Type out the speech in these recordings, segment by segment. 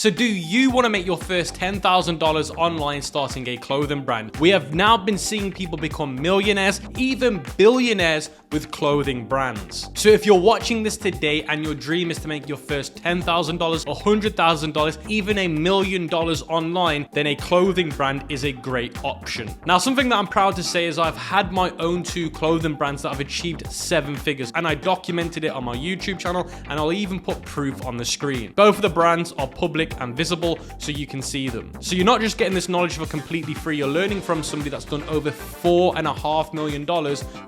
So do you want to make your first $10,000 online starting a clothing brand? We have now been seeing people become millionaires, even billionaires with clothing brands. So if you're watching this today and your dream is to make your first $10,000, $100,000, even $1 million online, then a clothing brand is a great option. Now, something that I'm proud to say is I've had my own 2 clothing brands that have achieved 7 figures, and I documented it on my YouTube channel, and I'll even put proof on the screen. Both of the brands are public and visible so you can see them. So you're not just getting this knowledge for completely free, you're learning from somebody that's done over $4.5 million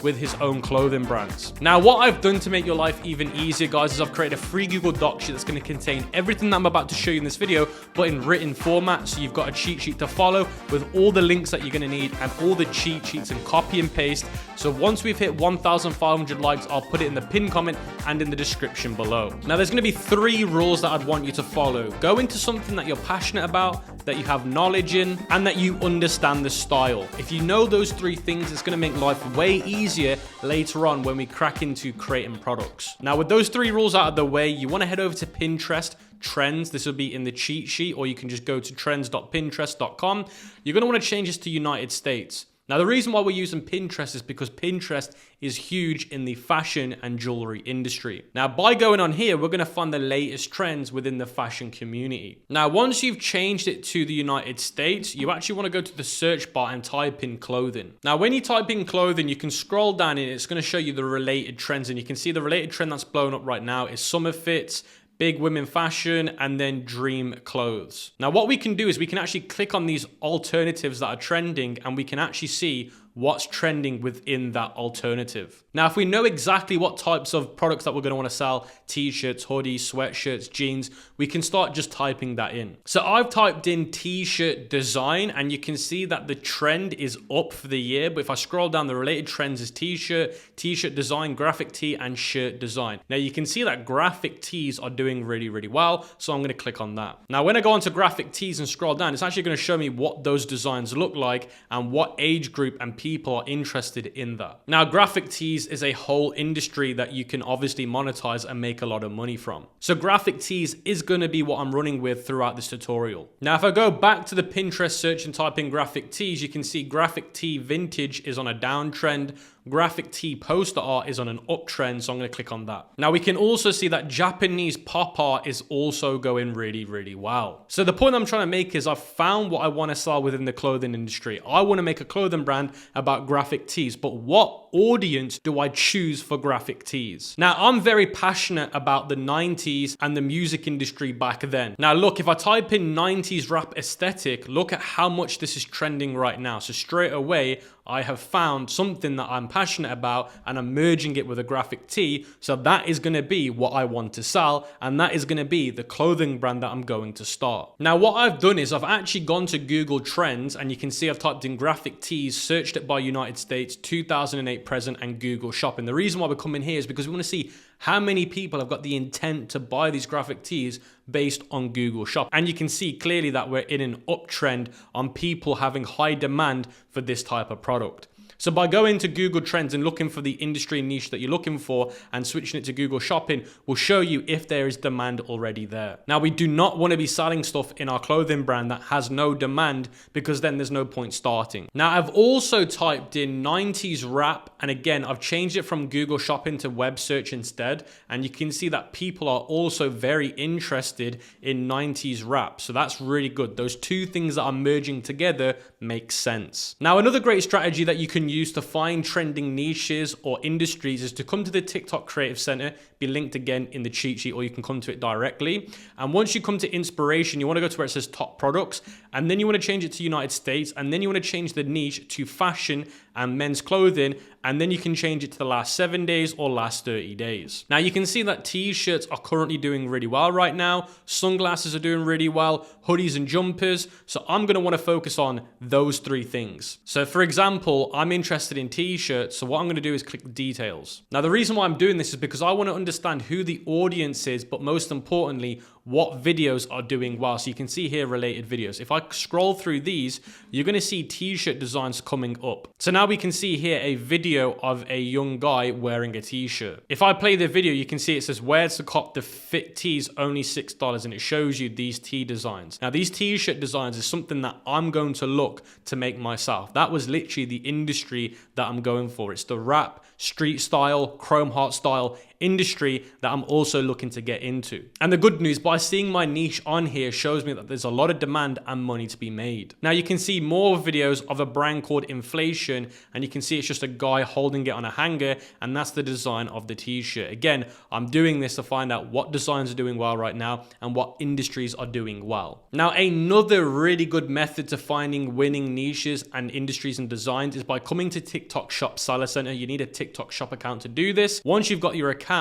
with his own clothing brands. Now, what I've done to make your life even easier, guys, is I've created a free Google Doc sheet that's going to contain everything that I'm about to show you in this video, but in written format. So you've got a cheat sheet to follow with all the links that you're going to need and all the cheat sheets and copy and paste. So once we've hit 1,500 likes, I'll put it in the pinned comment and in the description below. Now, there's going to be 3 rules that I'd want you to follow. Go into something that you're passionate about, that you have knowledge in, and that you understand the style. If you know those 3 things, it's going to make life way easier later on when we crack into creating products. Now, with those 3 rules out of the way, you want to head over to Pinterest trends. This will be in the cheat sheet, or you can just go to trends.pinterest.com. You're going to want to change this to United States. Now, the reason why we're using Pinterest is because Pinterest is huge in the fashion and jewelry industry. Now, by going on here, we're going to find the latest trends within the fashion community. Now, once you've changed it to the United States, you actually want to go to the search bar and type in clothing. Now, when you type in clothing, you can scroll down and it's going to show you the related trends. And you can see the related trend that's blown up right now is summer fits, big women fashion, and then dream clothes. Now, what we can do is we can actually click on these alternatives that are trending, and we can actually see what's trending within that alternative. Now, if we know exactly what types of products that we're going to want to sell, t-shirts, hoodies, sweatshirts, jeans, we can start just typing that in. So I've typed in t-shirt design, and you can see that the trend is up for the year. But if I scroll down, the related trends is t-shirt, t-shirt design, graphic tee, and shirt design. Now, you can see that graphic tees are doing really, really well. So I'm going to click on that. Now, when I go onto graphic tees and scroll down, it's actually going to show me what those designs look like and what age group and people are interested in that. Now, graphic tees is a whole industry that you can obviously monetize and make a lot of money from. So graphic tees is going to be what I'm running with throughout this tutorial. Now, if I go back to the Pinterest search and type in graphic tees, you can see graphic tee vintage is on a downtrend. Graphic tee poster art is on an uptrend, so I'm going to click on that. Now, we can also see that Japanese pop art is also going really, really well. So the point I'm trying to make is I've found what I want to sell within the clothing industry. I want to make a clothing brand about graphic tees, but what audience do I choose for graphic tees? Now, I'm very passionate about the 90s and the music industry back then. Now, look, if I type in 90s rap aesthetic, look at how much this is trending right now. So straight away, I have found something that I'm passionate about and I'm merging it with a graphic tee. So that is going to be what I want to sell, and that is going to be the clothing brand that I'm going to start. Now, what I've done is I've actually gone to Google Trends, and you can see I've typed in graphic tees, searched it by United States, 2008 present, and Google Shopping. The reason why we're coming here is because we want to see how many people have got the intent to buy these graphic tees based on Google Shop. And you can see clearly that we're in an uptrend on people having high demand for this type of product. So by going to Google Trends and looking for the industry niche that you're looking for and switching it to Google Shopping will show you if there is demand already there. Now, we do not want to be selling stuff in our clothing brand that has no demand, because then there's no point starting. Now, I've also typed in 90s rap, and again, I've changed it from Google Shopping to web search instead. And you can see that people are also very interested in 90s rap. So that's really good. Those 2 things that are merging together make sense. Now, another great strategy that you can use to find trending niches or industries is to come to the TikTok Creative Center, be linked again in the cheat sheet, or you can come to it directly. And once you come to inspiration, you want to go to where it says top products, and then you want to change it to United States, and then you want to change the niche to fashion and men's clothing, and then you can change it to the last 7 days or last 30 days. Now, you can see that t-shirts are currently doing really well right now. Sunglasses are doing really well, hoodies and jumpers. So I'm going to want to focus on those 3 things. So for example, I'm interested in t-shirts. So what I'm going to do is click details. Now, the reason why I'm doing this is because I want to understand who the audience is, but most importantly, what videos are doing well. So you can see here related videos. If I scroll through these, you're going to see t-shirt designs coming up. So now we can see here a video of a young guy wearing a t-shirt. If I play the video, you can see it says, where's the cop? The fit tees only $6, and it shows you these tee designs. Now these t-shirt designs is something that I'm going to look to make myself. That was literally the industry that I'm going for. It's the rap, street style, chrome heart style industry that I'm also looking to get into. And the good news, by seeing my niche on here shows me that there's a lot of demand and money to be made. Now you can see more videos of a brand called Inflation, and you can see it's just a guy holding it on a hanger, and that's the design of the t-shirt. Again, I'm doing this to find out what designs are doing well right now and what industries are doing well. Now another really good method to finding winning niches and industries and designs is by coming to TikTok Shop Seller Center. You need a TikTok Shop account to do this. Once you've got your account,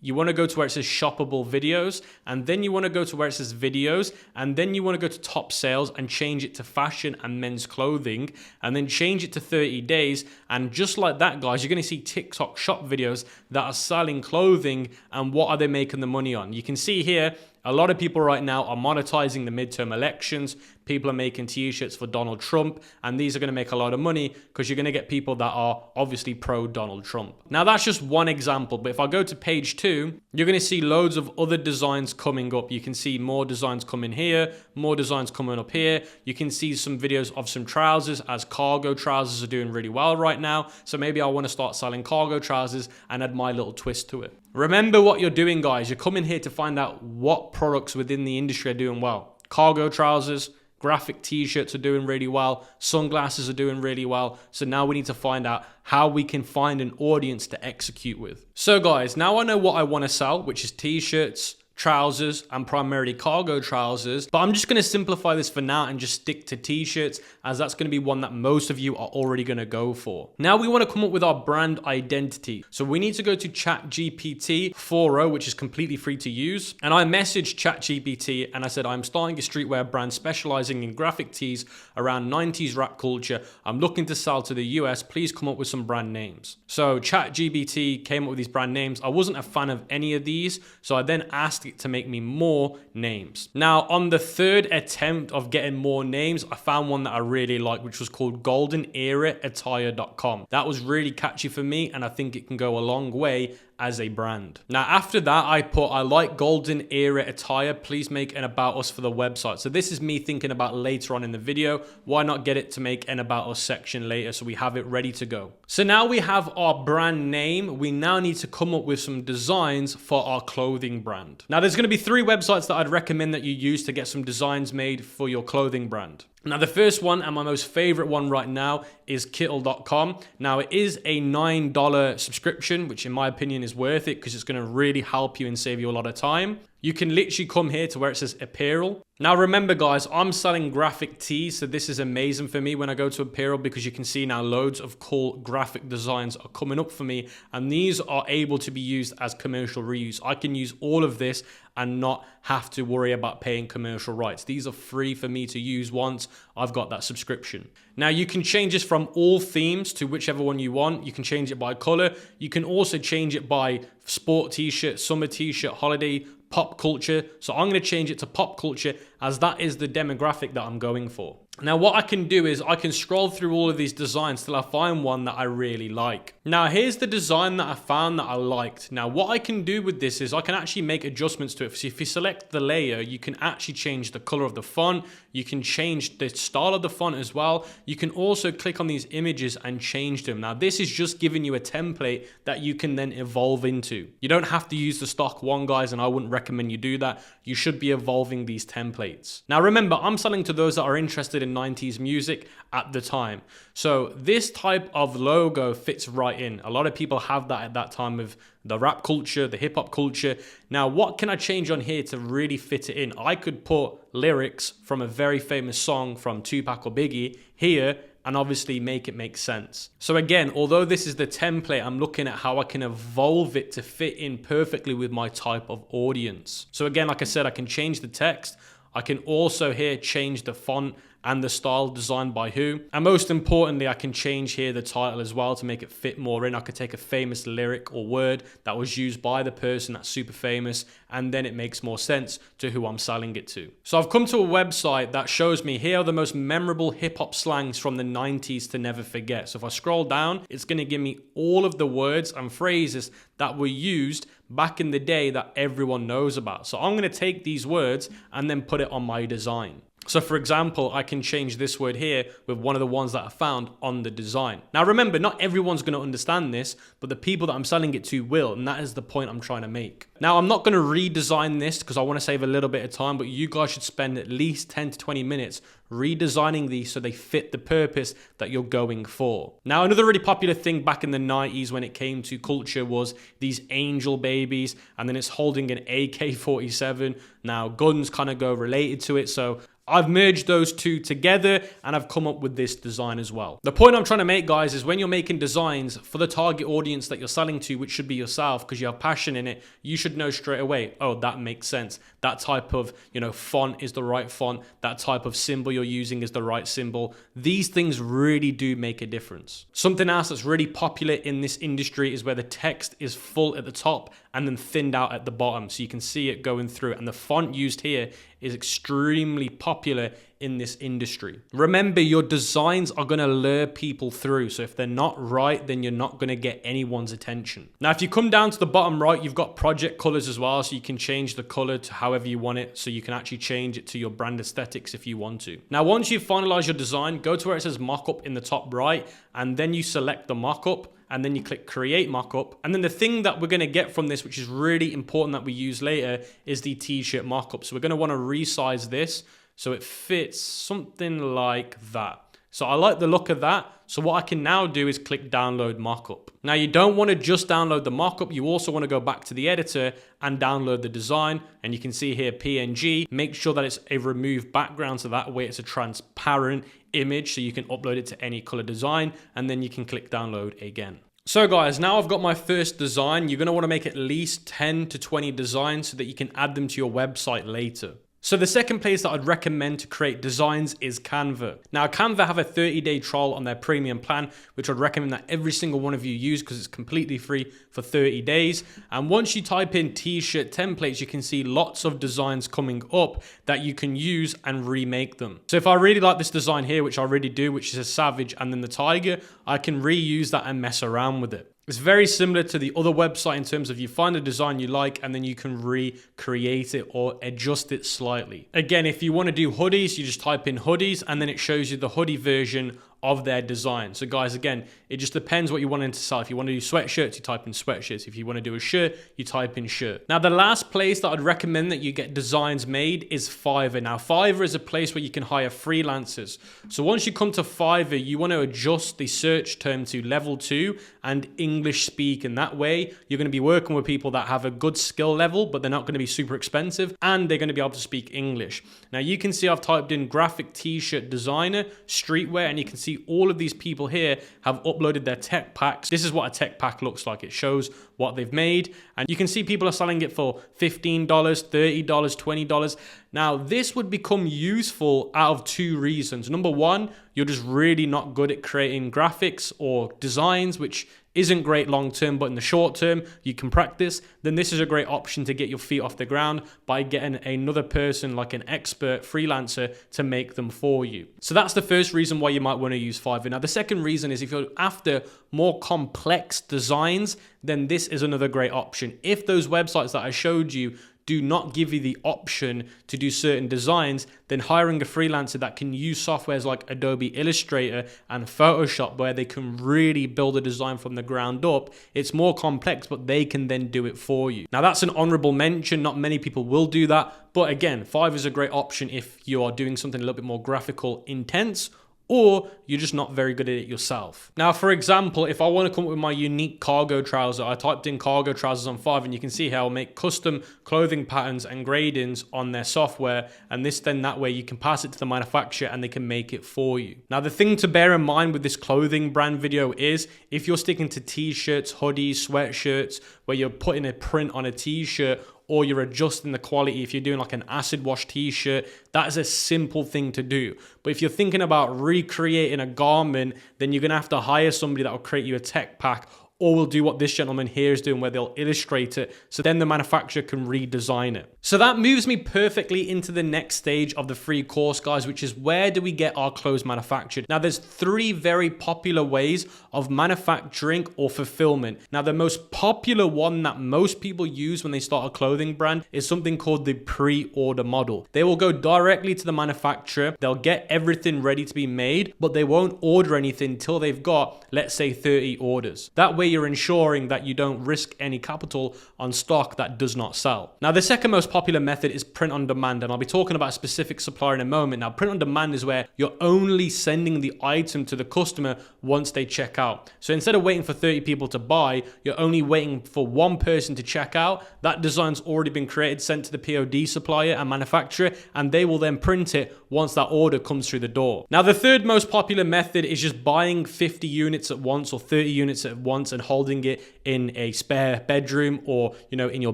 you want to go to where it says shoppable videos, and then you want to go to where it says videos, and then you want to go to top sales and change it to fashion and men's clothing, and then change it to 30 days. And just like that, guys, you're going to see TikTok shop videos that are selling clothing, and what are they making the money on? You can see here, a lot of people right now are monetizing the midterm elections. People are making t-shirts for Donald Trump, and these are going to make a lot of money because you're going to get people that are obviously pro Donald Trump. Now that's just one example, but if I go to page 2, you're going to see loads of other designs coming up. You can see more designs coming here, more designs coming up here. You can see some videos of some trousers, as cargo trousers are doing really well right now. So maybe I want to start selling cargo trousers and add my little twist to it. Remember what you're doing, guys. You're coming here to find out what products within the industry are doing well. Cargo trousers, graphic t-shirts are doing really well, sunglasses are doing really well. So now we need to find out how we can find an audience to execute with. So guys, now I know what I want to sell, which is t-shirts, trousers, and primarily cargo trousers, but I'm just going to simplify this for now and just stick to t-shirts, as that's going to be one that most of you are already going to go for. Now we want to come up with our brand identity. So we need to go to ChatGPT 4.0, which is completely free to use. And I messaged ChatGPT and I said, I'm starting a streetwear brand specializing in graphic tees around 90s rap culture. I'm looking to sell to the US. Please come up with some brand names. So ChatGPT came up with these brand names. I wasn't a fan of any of these, so I then asked it to make me more names. Now on the third attempt of getting more names, I found one that I really liked, which was called goldenerattire.com. That was really catchy for me, and I think it can go a long way as a brand. Now after that, I put, I like golden era attire, please make an about us for the website. So this is me thinking about later on in the video, why not get it to make an about us section later so we have it ready to go. So now we have our brand name. We now need to come up with some designs for our clothing brand. Now there's going to be 3 websites that I'd recommend that you use to get some designs made for your clothing brand. Now the first one, and my most favorite one right now, is kittle.com. Now it is a $9 subscription, which in my opinion is worth it because it's going to really help you and save you a lot of time. You can literally come here to where it says apparel. Now remember guys, I'm selling graphic tees, so this is amazing for me when I go to apparel, because you can see now loads of cool graphic designs are coming up for me, and these are able to be used as commercial reuse. I can use all of this and not have to worry about paying commercial rights. These are free for me to use once I've got that subscription. Now you can change this from all themes to whichever one you want. You can change it by color. You can also change it by sport t-shirt, summer t-shirt, holiday, pop culture. So I'm going to change it to pop culture, as that is the demographic that I'm going for. Now what I can do is I can scroll through all of these designs till I find one that I really like. Now here's the design that I found that I liked. Now what I can do with this is I can actually make adjustments to it. So if you select the layer, you can actually change the color of the font. You can change the style of the font as well. You can also click on these images and change them. Now this is just giving you a template that you can then evolve into. You don't have to use the stock one, guys, and I wouldn't recommend you do that. You should be evolving these templates. Now remember, I'm selling to those that are interested in 90s music at the time. So this type of logo fits right in. A lot of people have that at that time of the rap culture, the hip hop culture. Now, what can I change on here to really fit it in? I could put lyrics from a very famous song from Tupac or Biggie here and obviously make it make sense. So again, although this is the template, I'm looking at how I can evolve it to fit in perfectly with my type of audience. So again, like I said, I can change the text. I can also here change the font and the style designed by who. And most importantly, I can change here the title as well to make it fit more in. I could take a famous lyric or word that was used by the person that's super famous, and then it makes more sense to who I'm selling it to. So I've come to a website that shows me here are the most memorable hip hop slangs from the 90s to never forget. So if I scroll down, it's going to give me all of the words and phrases that were used back in the day that everyone knows about. So I'm going to take these words and then put it on my design. So for example, I can change this word here with one of the ones that I found on the design. Now remember, not everyone's going to understand this, but the people that I'm selling it to will, and that is the point I'm trying to make. Now I'm not going to redesign this because I want to save a little bit of time, but you guys should spend at least 10 to 20 minutes redesigning these so they fit the purpose that you're going for. Now another really popular thing back in the 90s when it came to culture was these angel babies, and then it's holding an AK-47. Now guns kind of go related to it, so I've merged those two together and I've come up with this design as well. The point I'm trying to make, guys, is when you're making designs for the target audience that you're selling to, which should be yourself because you have passion in it, you should know straight away, oh, that makes sense. That type of, font is the right font. That type of symbol you're using is the right symbol. These things really do make a difference. Something else that's really popular in this industry is where the text is full at the top and then thinned out at the bottom, so you can see it going through. And the font used here is extremely popular in this industry. Remember, your designs are going to lure people through. So if they're not right, then you're not going to get anyone's attention. Now, if you come down to the bottom right, you've got project colors as well. So you can change the color to however you want it. So you can actually change it to your brand aesthetics if you want to. Now, once you've finalized your design, go to where it says mockup in the top right, and then you select the mockup. And then you click create mockup. And then the thing that we're going to get from this, which is really important that we use later, is the t-shirt mockup. So we're going to want to resize this so it fits something like that. So I like the look of that. So what I can now do is click download mockup. Now you don't want to just download the mockup. You also want to go back to the editor and download the design. And you can see here PNG. Make sure that it's a remove background, so that way it's a transparent image so you can upload it to any color design, and then you can click download again. So guys, now I've got my first design. You're going to want to make at least 10 to 20 designs so that you can add them to your website later. So the second place that I'd recommend to create designs is Canva. Now Canva have a 30-day trial on their premium plan, which I'd recommend that every single one of you use because it's completely free for 30 days. And once you type in t-shirt templates, you can see lots of designs coming up that you can use and remake them. So if I really like this design here, which I really do, which is a savage and then the tiger, I can reuse that and mess around with it. It's very similar to the other website in terms of you find a design you like and then you can recreate it or adjust it slightly. Again, if you want to do hoodies, you just type in hoodies and then it shows you the hoodie version of their design. So guys, again, it just depends what you want to sell. If you want to do sweatshirts, you type in sweatshirts. If you want to do a shirt, you type in shirt. Now, the last place that I'd recommend that you get designs made is Fiverr. Now, Fiverr is a place where you can hire freelancers. So once you come to Fiverr, you want to adjust the search term to level 2 and English speak. And that way, you're going to be working with people that have a good skill level, but they're not going to be super expensive and they're going to be able to speak English. Now, you can see I've typed in graphic t-shirt designer, streetwear, and you can see all of these people here have uploaded their tech packs. This is what a tech pack looks like. It shows what they've made. And you can see people are selling it for $15, $30, $20. Now, this would become useful out of two reasons. Number one, you're just really not good at creating graphics or designs, which isn't great long term, but in the short term, you can practice. Then this is a great option to get your feet off the ground by getting another person like an expert freelancer to make them for you. So that's the first reason why you might want to use Fiverr. Now, the second reason is if you're after more complex designs, then this is another great option. If those websites that I showed you do not give you the option to do certain designs, then hiring a freelancer that can use softwares like Adobe Illustrator and Photoshop, where they can really build a design from the ground up. It's more complex, but they can then do it for you. Now, that's an honorable mention. Not many people will do that. But again, Fiverr is a great option if you are doing something a little bit more graphical intense, or you're just not very good at it yourself. Now, for example, if I want to come up with my unique cargo trouser, I typed in cargo trousers on Fiverr, and you can see how I'll make custom clothing patterns and gradings on their software. And then that way you can pass it to the manufacturer and they can make it for you. Now, the thing to bear in mind with this clothing brand video is if you're sticking to t-shirts, hoodies, sweatshirts, where you're putting a print on a t-shirt, or you're adjusting the quality. If you're doing like an acid wash t-shirt, that is a simple thing to do. But if you're thinking about recreating a garment, then you're gonna have to hire somebody that will create you a tech pack, or will do what this gentleman here is doing, where they'll illustrate it, so then the manufacturer can redesign it. So that moves me perfectly into the next stage of the free course, guys, which is where do we get our clothes manufactured? Now, there's 3 very popular ways of manufacturing or fulfillment. Now, the most popular one that most people use when they start a clothing brand is something called the pre-order model. They will go directly to the manufacturer, they'll get everything ready to be made, but they won't order anything until they've got, let's say, 30 orders. That way, you're ensuring that you don't risk any capital on stock that does not sell. Now, the second most popular method is print on demand, and I'll be talking about a specific supplier in a moment. Now, print on demand is where you're only sending the item to the customer once they check out. So instead of waiting for 30 people to buy, you're only waiting for one person to check out. That design's already been created, sent to the POD supplier and manufacturer, and they will then print it once that order comes through the door. Now, the third most popular method is just buying 50 units at once or 30 units at once and holding it in a spare bedroom or, in your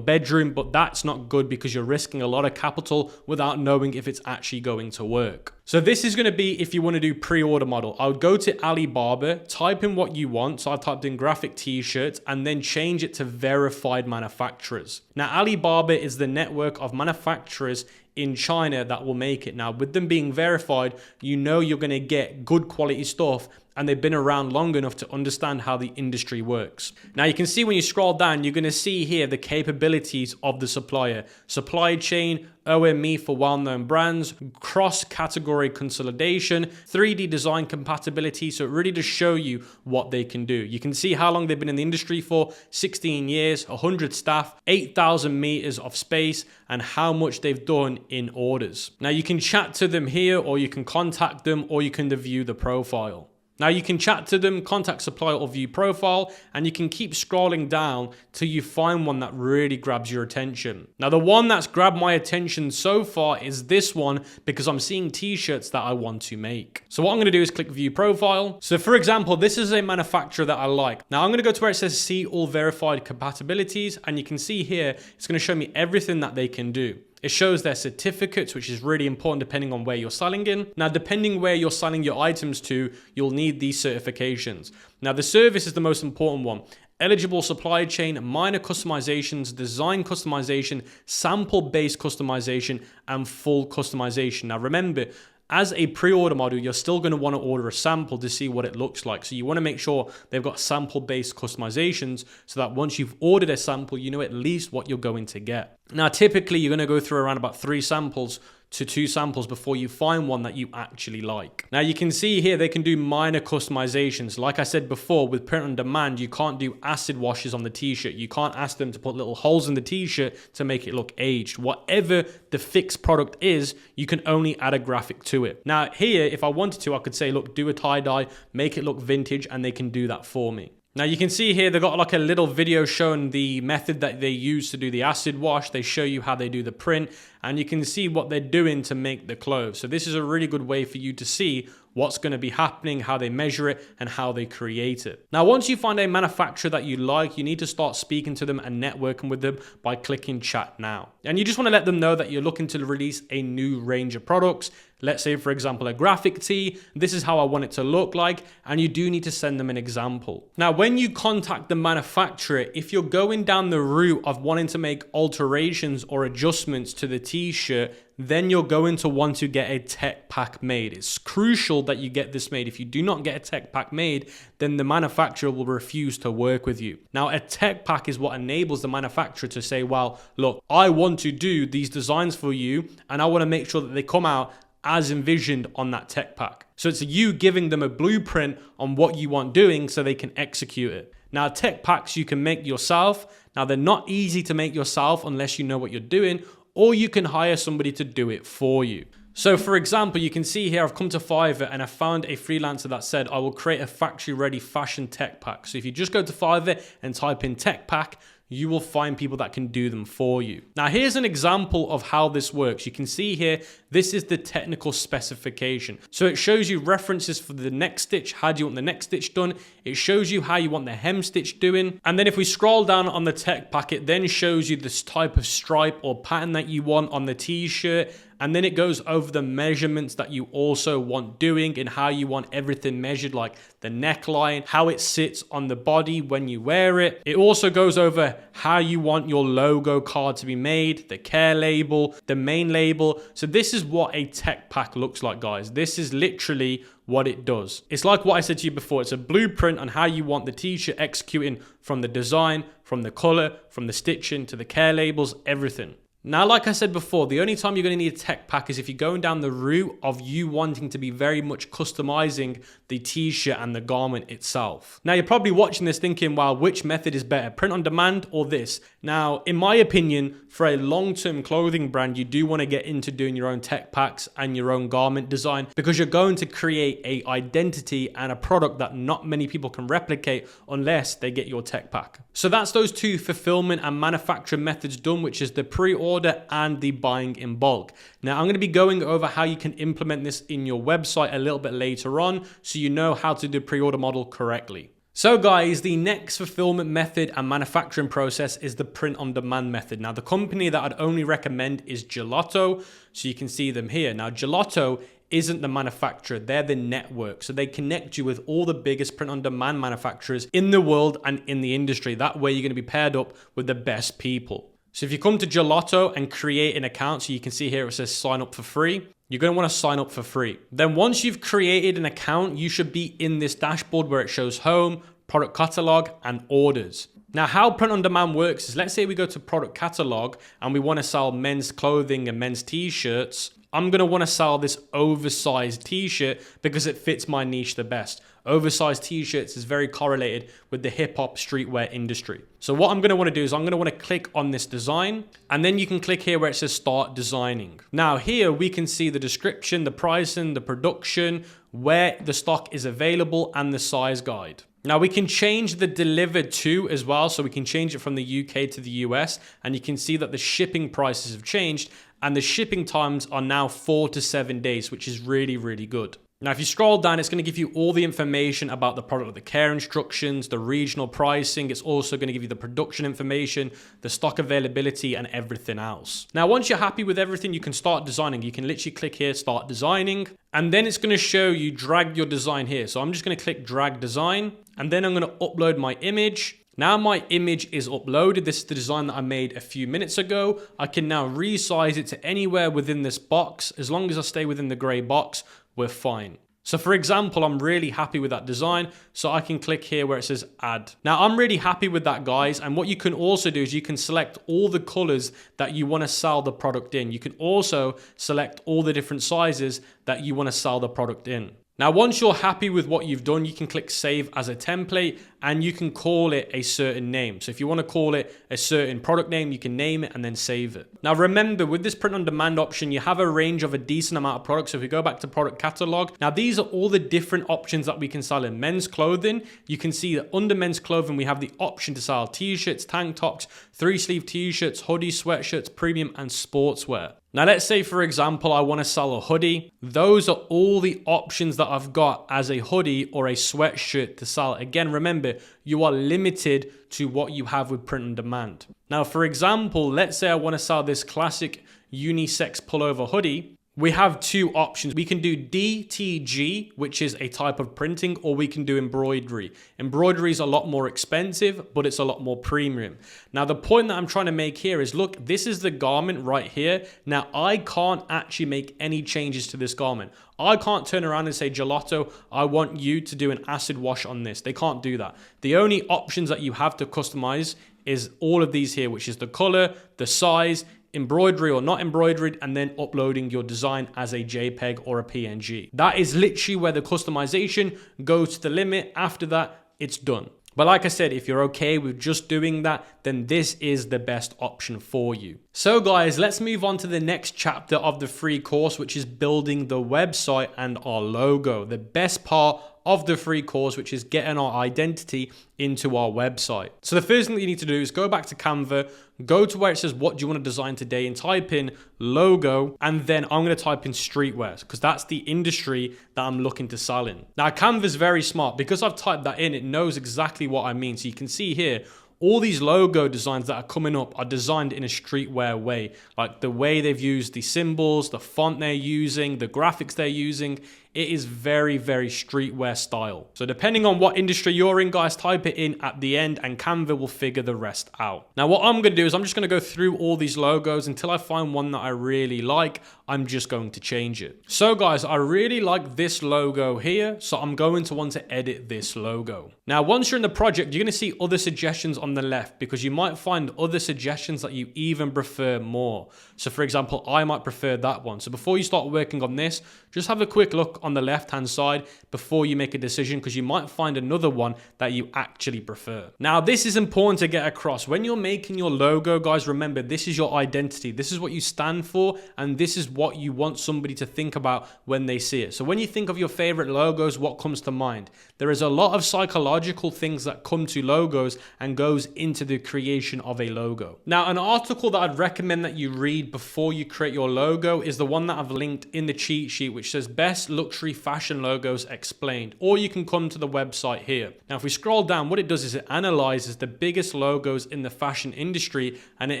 bedroom. But that's not good because you're risking a lot of capital without knowing if it's actually going to work. So this is going to be if you want to do pre-order model. I would go to Alibaba, type in what you want. So I've typed in graphic t-shirts and then change it to verified manufacturers. Now, Alibaba is the network of manufacturers in China that will make it. Now, with them being verified, you're going to get good quality stuff, and they've been around long enough to understand how the industry works. Now, you can see when you scroll down, you're going to see here the capabilities of the supplier. Supply chain, OME for well-known brands, cross-category consolidation, 3D design compatibility. So it really does show you what they can do. You can see how long they've been in the industry for, 16 years, 100 staff, 8,000 meters of space, and how much they've done in orders. Now, you can chat to them here, or you can contact them, or you can view the profile. Now, you can chat to them, contact supplier, or view profile, and you can keep scrolling down till you find one that really grabs your attention. Now, the one that's grabbed my attention so far is this one, because I'm seeing t-shirts that I want to make. So what I'm going to do is click view profile. So for example, this is a manufacturer that I like. Now, I'm going to go to where it says see all verified compatibilities, and you can see here, it's going to show me everything that they can do. It shows their certificates, which is really important depending on where you're selling in. Now, depending where you're selling your items to, you'll need these certifications. Now, the service is the most important one. Eligible supply chain, minor customizations, design customization, sample-based customization, and full customization. Now, remember, as a pre-order model, you're still going to want to order a sample to see what it looks like. So you want to make sure they've got sample-based customizations so that once you've ordered a sample, you know at least what you're going to get. Now, typically, you're going to go through around about 3 samples to 2 samples before you find one that you actually like. Now, you can see here they can do minor customizations. Like I said before, with print on demand, you can't do acid washes on the t-shirt. You can't ask them to put little holes in the t-shirt to make it look aged. Whatever the fixed product is, you can only add a graphic to it. Now, here, if I wanted to, I could say, look, do a tie-dye, make it look vintage, and they can do that for me. Now, you can see here, they've got like a little video showing the method that they use to do the acid wash. They show you how they do the print, and you can see what they're doing to make the clothes. So this is a really good way for you to see what's going to be happening, how they measure it, and how they create it. Now, once you find a manufacturer that you like, you need to start speaking to them and networking with them by clicking chat now. And you just want to let them know that you're looking to release a new range of products. Let's say, for example, a graphic tee. This is how I want it to look like. And you do need to send them an example. Now, when you contact the manufacturer, if you're going down the route of wanting to make alterations or adjustments to the t-shirt, then you're going to want to get a tech pack made. It's crucial that you get this made. If you do not get a tech pack made, then the manufacturer will refuse to work with you. Now, a tech pack is what enables the manufacturer to say, well, look, I want to do these designs for you, and I want to make sure that they come out as envisioned on that tech pack. So it's you giving them a blueprint on what you want doing so they can execute it. Now, tech packs you can make yourself. Now, they're not easy to make yourself unless you know what you're doing, or you can hire somebody to do it for you. So for example, you can see here, I've come to Fiverr and I found a freelancer that said, I will create a factory ready fashion tech pack. So if you just go to Fiverr and type in tech pack, you will find people that can do them for you. Now, here's an example of how this works. You can see here, this is the technical specification. So it shows you references for the neck stitch. How do you want the neck stitch done? It shows you how you want the hem stitch doing. And then if we scroll down on the tech pack, it then shows you this type of stripe or pattern that you want on the t-shirt. And then it goes over the measurements that you also want doing and how you want everything measured, like the neckline, how it sits on the body when you wear it. It also goes over how you want your logo card to be made, the care label, the main label. So this is what a tech pack looks like, guys. This is literally what it does. It's like what I said to you before. It's a blueprint on how you want the t-shirt executing, from the design, from the color, from the stitching to the care labels, everything. Now, like I said before, the only time you're going to need a tech pack is if you're going down the route of you wanting to be very much customizing the t-shirt and the garment itself. Now, you're probably watching this thinking, well, which method is better, print on demand or this? Now, in my opinion, for a long-term clothing brand, you do want to get into doing your own tech packs and your own garment design, because you're going to create a identity and a product that not many people can replicate unless they get your tech pack. So that's those two fulfillment and manufacturing methods done, which is the pre-order and the buying in bulk. Now, I'm going to be going over how you can implement this in your website a little bit later on, so you know how to do pre-order model correctly. So guys, the next fulfillment method and manufacturing process is the print on demand method. Now, the company that I'd only recommend is Gelato. So you can see them here. Now, Gelato isn't the manufacturer, they're the network. So they connect you with all the biggest print on demand manufacturers in the world and in the industry. That way you're going to be paired up with the best people. So if you come to Gelato and create an account, so you can see here it says sign up for free, you're going to want to sign up for free. Then once you've created an account, you should be in this dashboard where it shows home, product catalog, and orders. Now, how print on demand works is, let's say we go to product catalog and we want to sell men's clothing and men's t-shirts. I'm going to want to sell this oversized t-shirt because it fits my niche the best. Oversized t-shirts is very correlated with the hip hop streetwear industry. So what I'm going to want to do is I'm going to want to click on this design, and then you can click here where it says start designing. Now here we can see the description, the pricing, the production, where the stock is available, and the size guide. Now we can change the delivered to as well. So we can change it from the UK to the US, and you can see that the shipping prices have changed and the shipping times are now 4 to 7 days, which is really, really good. Now, if you scroll down, it's going to give you all the information about the product, the care instructions, the regional pricing. It's also going to give you the production information, the stock availability, and everything else. Now, once you're happy with everything, you can start designing. You can literally click here, start designing, and then it's going to show you drag your design here. So I'm just going to click drag design, and then I'm going to upload my image. Now my image is uploaded. This is the design that I made a few minutes ago. I can now resize it to anywhere within this box. As long as I stay within the gray box, we're fine. So for example, I'm really happy with that design, so I can click here where it says add. Now I'm really happy with that, guys, and what you can also do is you can select all the colors that you want to sell the product in. You can also select all the different sizes that you want to sell the product in. Now, once you're happy with what you've done, you can click save as a template and you can call it a certain name. So if you want to call it a certain product name, you can name it and then save it. Now, remember, with this print on demand option, you have a range of a decent amount of products. So if we go back to product catalog, now these are all the different options that we can sell in men's clothing. You can see that under men's clothing, we have the option to sell t-shirts, tank tops, 3-sleeve t-shirts, hoodies, sweatshirts, premium, and sportswear. Now, let's say, for example, I want to sell a hoodie. Those are all the options that I've got as a hoodie or a sweatshirt to sell. Again, remember, you are limited to what you have with print on demand. Now, for example, let's say I want to sell this classic unisex pullover hoodie. We have two options. We can do DTG, which is a type of printing, or we can do embroidery. Embroidery is a lot more expensive, but it's a lot more premium. Now, the point that I'm trying to make here is, look, this is the garment right here. Now, I can't actually make any changes to this garment. I can't turn around and say, Gelato, I want you to do an acid wash on this. They can't do that. The only options that you have to customize is all of these here, which is the color, the size, embroidery or not embroidered, and then uploading your design as a JPEG or a PNG. That is literally where the customization goes to the limit. After that, it's done. But like I said, if you're okay with just doing that, then this is the best option for you. So guys, let's move on to the next chapter of the free course, which is building the website and our logo. The best part of the free course, which is getting our identity into our website. So the first thing that you need to do is go back to Canva, go to where it says, what do you want to design today? And type in logo. And then I'm going to type in streetwear because that's the industry that I'm looking to sell in. Now, Canva is very smart because I've typed that in. It knows exactly what I mean. So you can see here, all these logo designs that are coming up are designed in a streetwear way. Like the way they've used the symbols, the font they're using, the graphics they're using. It is very, very streetwear style. So depending on what industry you're in, guys, type it in at the end and Canva will figure the rest out. Now, what I'm gonna do is I'm just gonna go through all these logos until I find one that I really like. I'm just going to change it. So guys, I really like this logo here. So I'm going to want to edit this logo. Now, once you're in the project, you're gonna see other suggestions on the left because you might find other suggestions that you even prefer more. So for example, I might prefer that one. So before you start working on this, just have a quick look on the left-hand side before you make a decision because you might find another one that you actually prefer. Now, this is important to get across. When you're making your logo, guys, remember, this is your identity. This is what you stand for, and this is what you want somebody to think about when they see it. So when you think of your favorite logos, what comes to mind? There is a lot of psychological things that come to logos and goes into the creation of a logo. Now, an article that I'd recommend that you read before you create your logo is the one that I've linked in the cheat sheet, which says best luxury fashion logos explained, or you can come to the website here. Now, if we scroll down, what it does is it analyzes the biggest logos in the fashion industry and it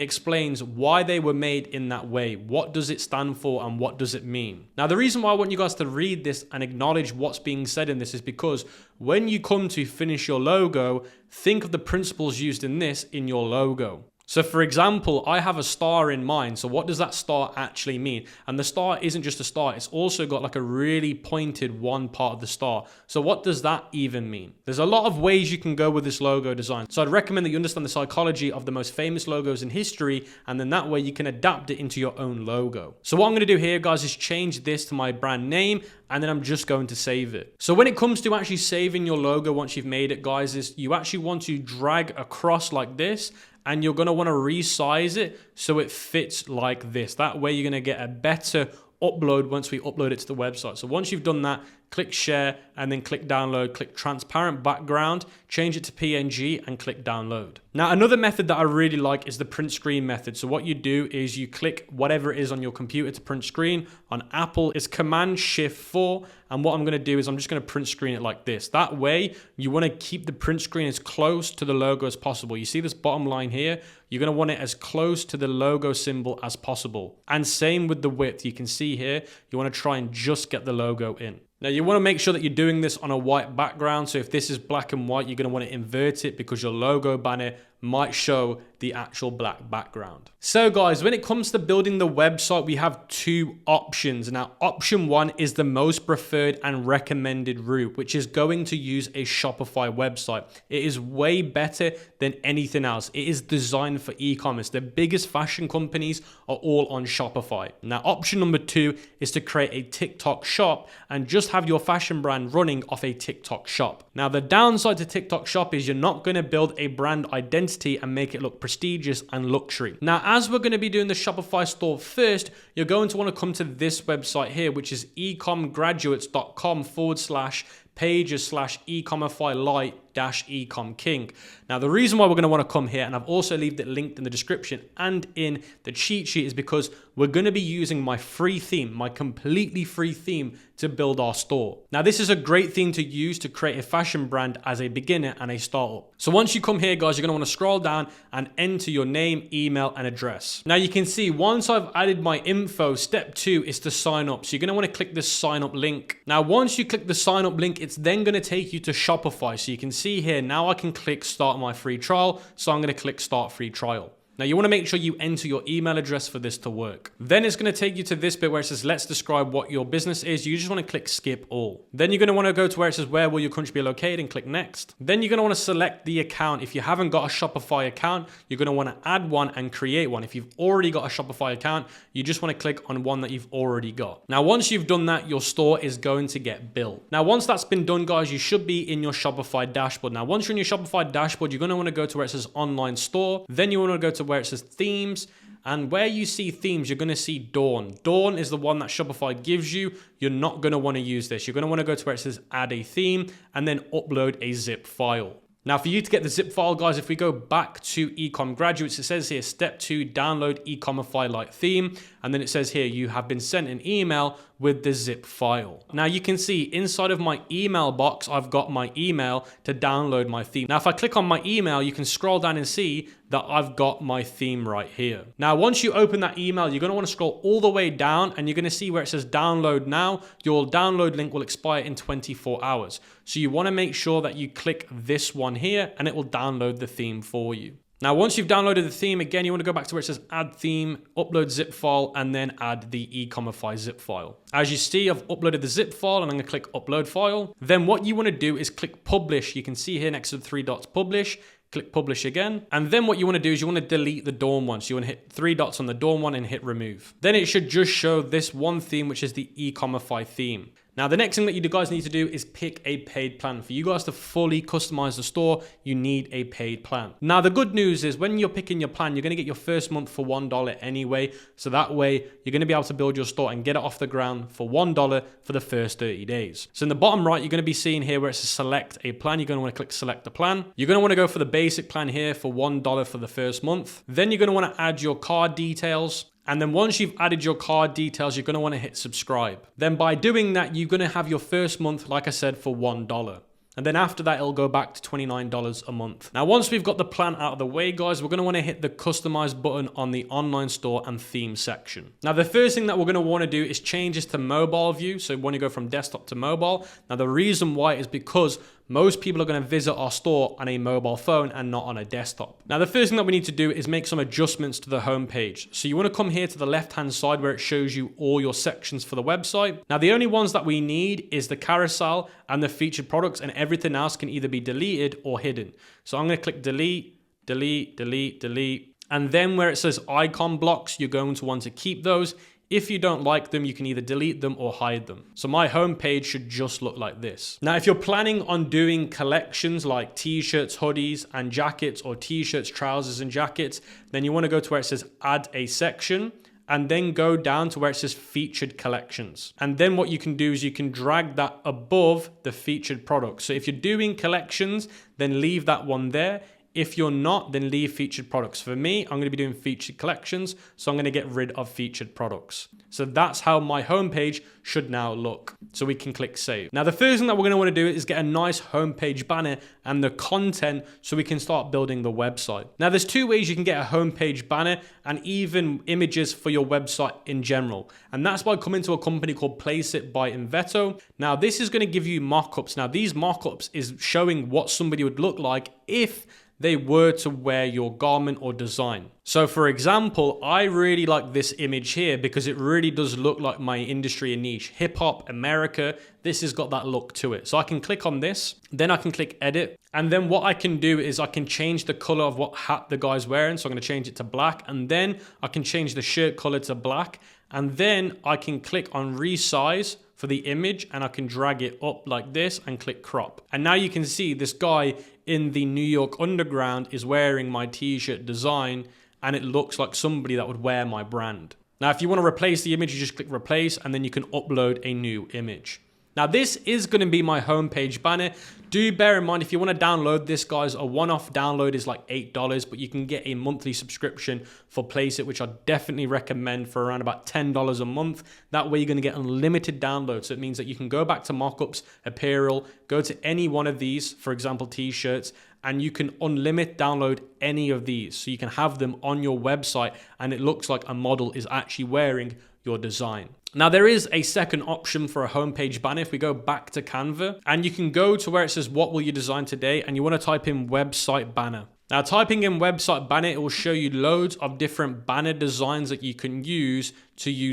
explains why they were made in that way. What does it stand for and what does it mean? Now, the reason why I want you guys to read this and acknowledge what's being said in this is because when you come to finish your logo, think of the principles used in this in your logo. So for example, I have a star in mind. So what does that star actually mean? And the star isn't just a star. It's also got like a really pointed one part of the star. So what does that even mean? There's a lot of ways you can go with this logo design. So I'd recommend that you understand the psychology of the most famous logos in history. And then that way you can adapt it into your own logo. So what I'm going to do here, guys, is change this to my brand name. And then I'm just going to save it. So when it comes to actually saving your logo once you've made it, guys, is you actually want to drag across like this. And you're going to want to resize it so it fits like this. That way you're going to get a better upload once we upload it to the website. So once you've done that, click share and then click download, click transparent background, change it to PNG and click download. Now, another method that I really like is the print screen method. So what you do is you click whatever it is on your computer to print screen. On Apple, it's Command-Shift-4. And what I'm going to do is I'm just going to print screen it like this. That way, you want to keep the print screen as close to the logo as possible. You see this bottom line here? You're going to want it as close to the logo symbol as possible. And same with the width. You can see here, you want to try and just get the logo in. Now, you want to make sure that you're doing this on a white background. So if this is black and white, you're going to want to invert it because your logo banner might show the actual black background. So guys, when it comes to building the website, we have two options. Now, option one is the most preferred and recommended route, which is going to use a Shopify website. It is way better than anything else. It is designed for e-commerce. The biggest fashion companies are all on Shopify. Now, option number two is to create a TikTok shop and just have your fashion brand running off a TikTok shop. Now, the downside to TikTok shop is you're not going to build a brand identity and make it look prestigious and luxury. Now, as we're going to be doing the Shopify store first, you're going to want to come to this website here, which is ecomgraduates.com/pages/ecomify-ecom king. Now, the reason why we're going to want to come here, and I've also left it linked in the description and in the cheat sheet, is because we're going to be using my free theme, my completely free theme to build our store. Now, this is a great theme to use to create a fashion brand as a beginner and a startup. So once you come here, guys, you're going to want to scroll down and enter your name, email, and address. Now, you can see once I've added my info, step 2 is to sign up. So you're going to want to click this sign up link. Now, once you click the sign up link, it's then going to take you to Shopify. So you can see here, now I can click start my free trial. So I'm going to click start free trial. Now, you want to make sure you enter your email address for this to work. Then it's going to take you to this bit where it says, let's describe what your business is. You just want to click skip all. Then you're going to want to go to where it says, where will your country be located, and click next. Then you're going to want to select the account. If you haven't got a Shopify account, you're going to want to add one and create one. If you've already got a Shopify account, you just want to click on one that you've already got. Now, once you've done that, your store is going to get built. Now, once that's been done, guys, you should be in your Shopify dashboard. Now, once you're in your Shopify dashboard, you're going to want to go to where it says online store. Then you want to go to where it says themes. And where you see themes, you're going to see Dawn. Dawn is the one that Shopify gives you. You're not going to want to use this. You're going to want to go to where it says add a theme and then upload a zip file. Now, for you to get the zip file, guys, if we go back to ECOM graduates, it says here, step 2, download Ecomify Lite theme. And then it says here, you have been sent an email with the zip file. Now you can see inside of my email box, I've got my email to download my theme. Now, if I click on my email, you can scroll down and see that I've got my theme right here. Now, once you open that email, you're going to want to scroll all the way down and you're going to see where it says download now. Your download link will expire in 24 hours. So you want to make sure that you click this one here and it will download the theme for you. Now, once you've downloaded the theme, again, you want to go back to where it says add theme, upload zip file, and then add the Ecomify zip file. As you see, I've uploaded the zip file and I'm going to click upload file. Then what you want to do is click publish. You can see here next to the 3 dots, publish. Click publish again. And then what you want to do is you want to delete the Dawn one. So you want to hit 3 dots on the Dawn one and hit remove. Then it should just show this one theme, which is the Ecomify theme. Now, the next thing that you guys need to do is pick a paid plan. For you guys to fully customize the store, you need a paid plan. Now, the good news is when you're picking your plan, you're going to get your first month for $1 anyway. So that way, you're going to be able to build your store and get it off the ground for $1 for the first 30 days. So in the bottom right, you're going to be seeing here where it says select a plan. You're going to want to click select a plan. You're going to want to go for the basic plan here for $1 for the first month. Then you're going to want to add your card details. And then once you've added your card details, you're going to want to hit subscribe. Then by doing that, you're going to have your first month, like I said, for $1. And then after that, it'll go back to $29 a month. Now, once we've got the plan out of the way, guys, we're going to want to hit the customize button on the online store and theme section. Now, the first thing that we're going to want to do is change this to mobile view. So when you go from desktop to mobile. Now, the reason why is because most people are going to visit our store on a mobile phone and not on a desktop. Now, the first thing that we need to do is make some adjustments to the home page. So you want to come here to the left-hand side where it shows you all your sections for the website. Now, the only ones that we need is the carousel and the featured products, and everything else can either be deleted or hidden. So I'm going to click delete, delete, delete, delete. And then where it says icon blocks, you're going to want to keep those. If you don't like them, you can either delete them or hide them. So my home page should just look like this. Now, if you're planning on doing collections like t-shirts, hoodies, and jackets, or t-shirts, trousers, and jackets, then you want to go to where it says add a section, and then go down to where it says featured collections. And then what you can do is you can drag that above the featured products. So if you're doing collections, then leave that one there. If you're not, then leave featured products. For me, I'm going to be doing featured collections, so I'm going to get rid of featured products. So that's how my homepage should now look. So we can click save. Now, the first thing that we're going to want to do is get a nice homepage banner and the content so we can start building the website. Now, there's 2 ways you can get a homepage banner and even images for your website in general. And that's by coming to a company called Placeit by Invetto. Now, this is going to give you mockups. Now, these mockups is showing what somebody would look like if they were to wear your garment or design. So for example, I really like this image here because it really does look like my industry and niche. Hip hop, America, this has got that look to it. So I can click on this, then I can click edit. And then what I can do is I can change the color of what hat the guy's wearing. So I'm going to change it to black, and then I can change the shirt color to black. And then I can click on resize for the image and I can drag it up like this and click crop. And now you can see this guy in the New York Underground is wearing my t-shirt design, and it looks like somebody that would wear my brand. Now, if you want to replace the image, you just click replace and then you can upload a new image. Now, this is going to be my homepage banner. Do bear in mind, if you want to download this, guys, a one-off download is like $8, but you can get a monthly subscription for Placeit, which I definitely recommend for around about $10 a month. That way, you're going to get unlimited downloads. So it means that you can go back to mockups, apparel, go to any one of these, for example, t-shirts, and you can unlimit download any of these. So you can have them on your website, and it looks like a model is actually wearing your design. Now, there is a second option for a homepage banner. If we go back to Canva, and you can go to where it says, what will you design today? And you want to type in website banner. Now, typing in website banner, it will show you loads of different banner designs that you can use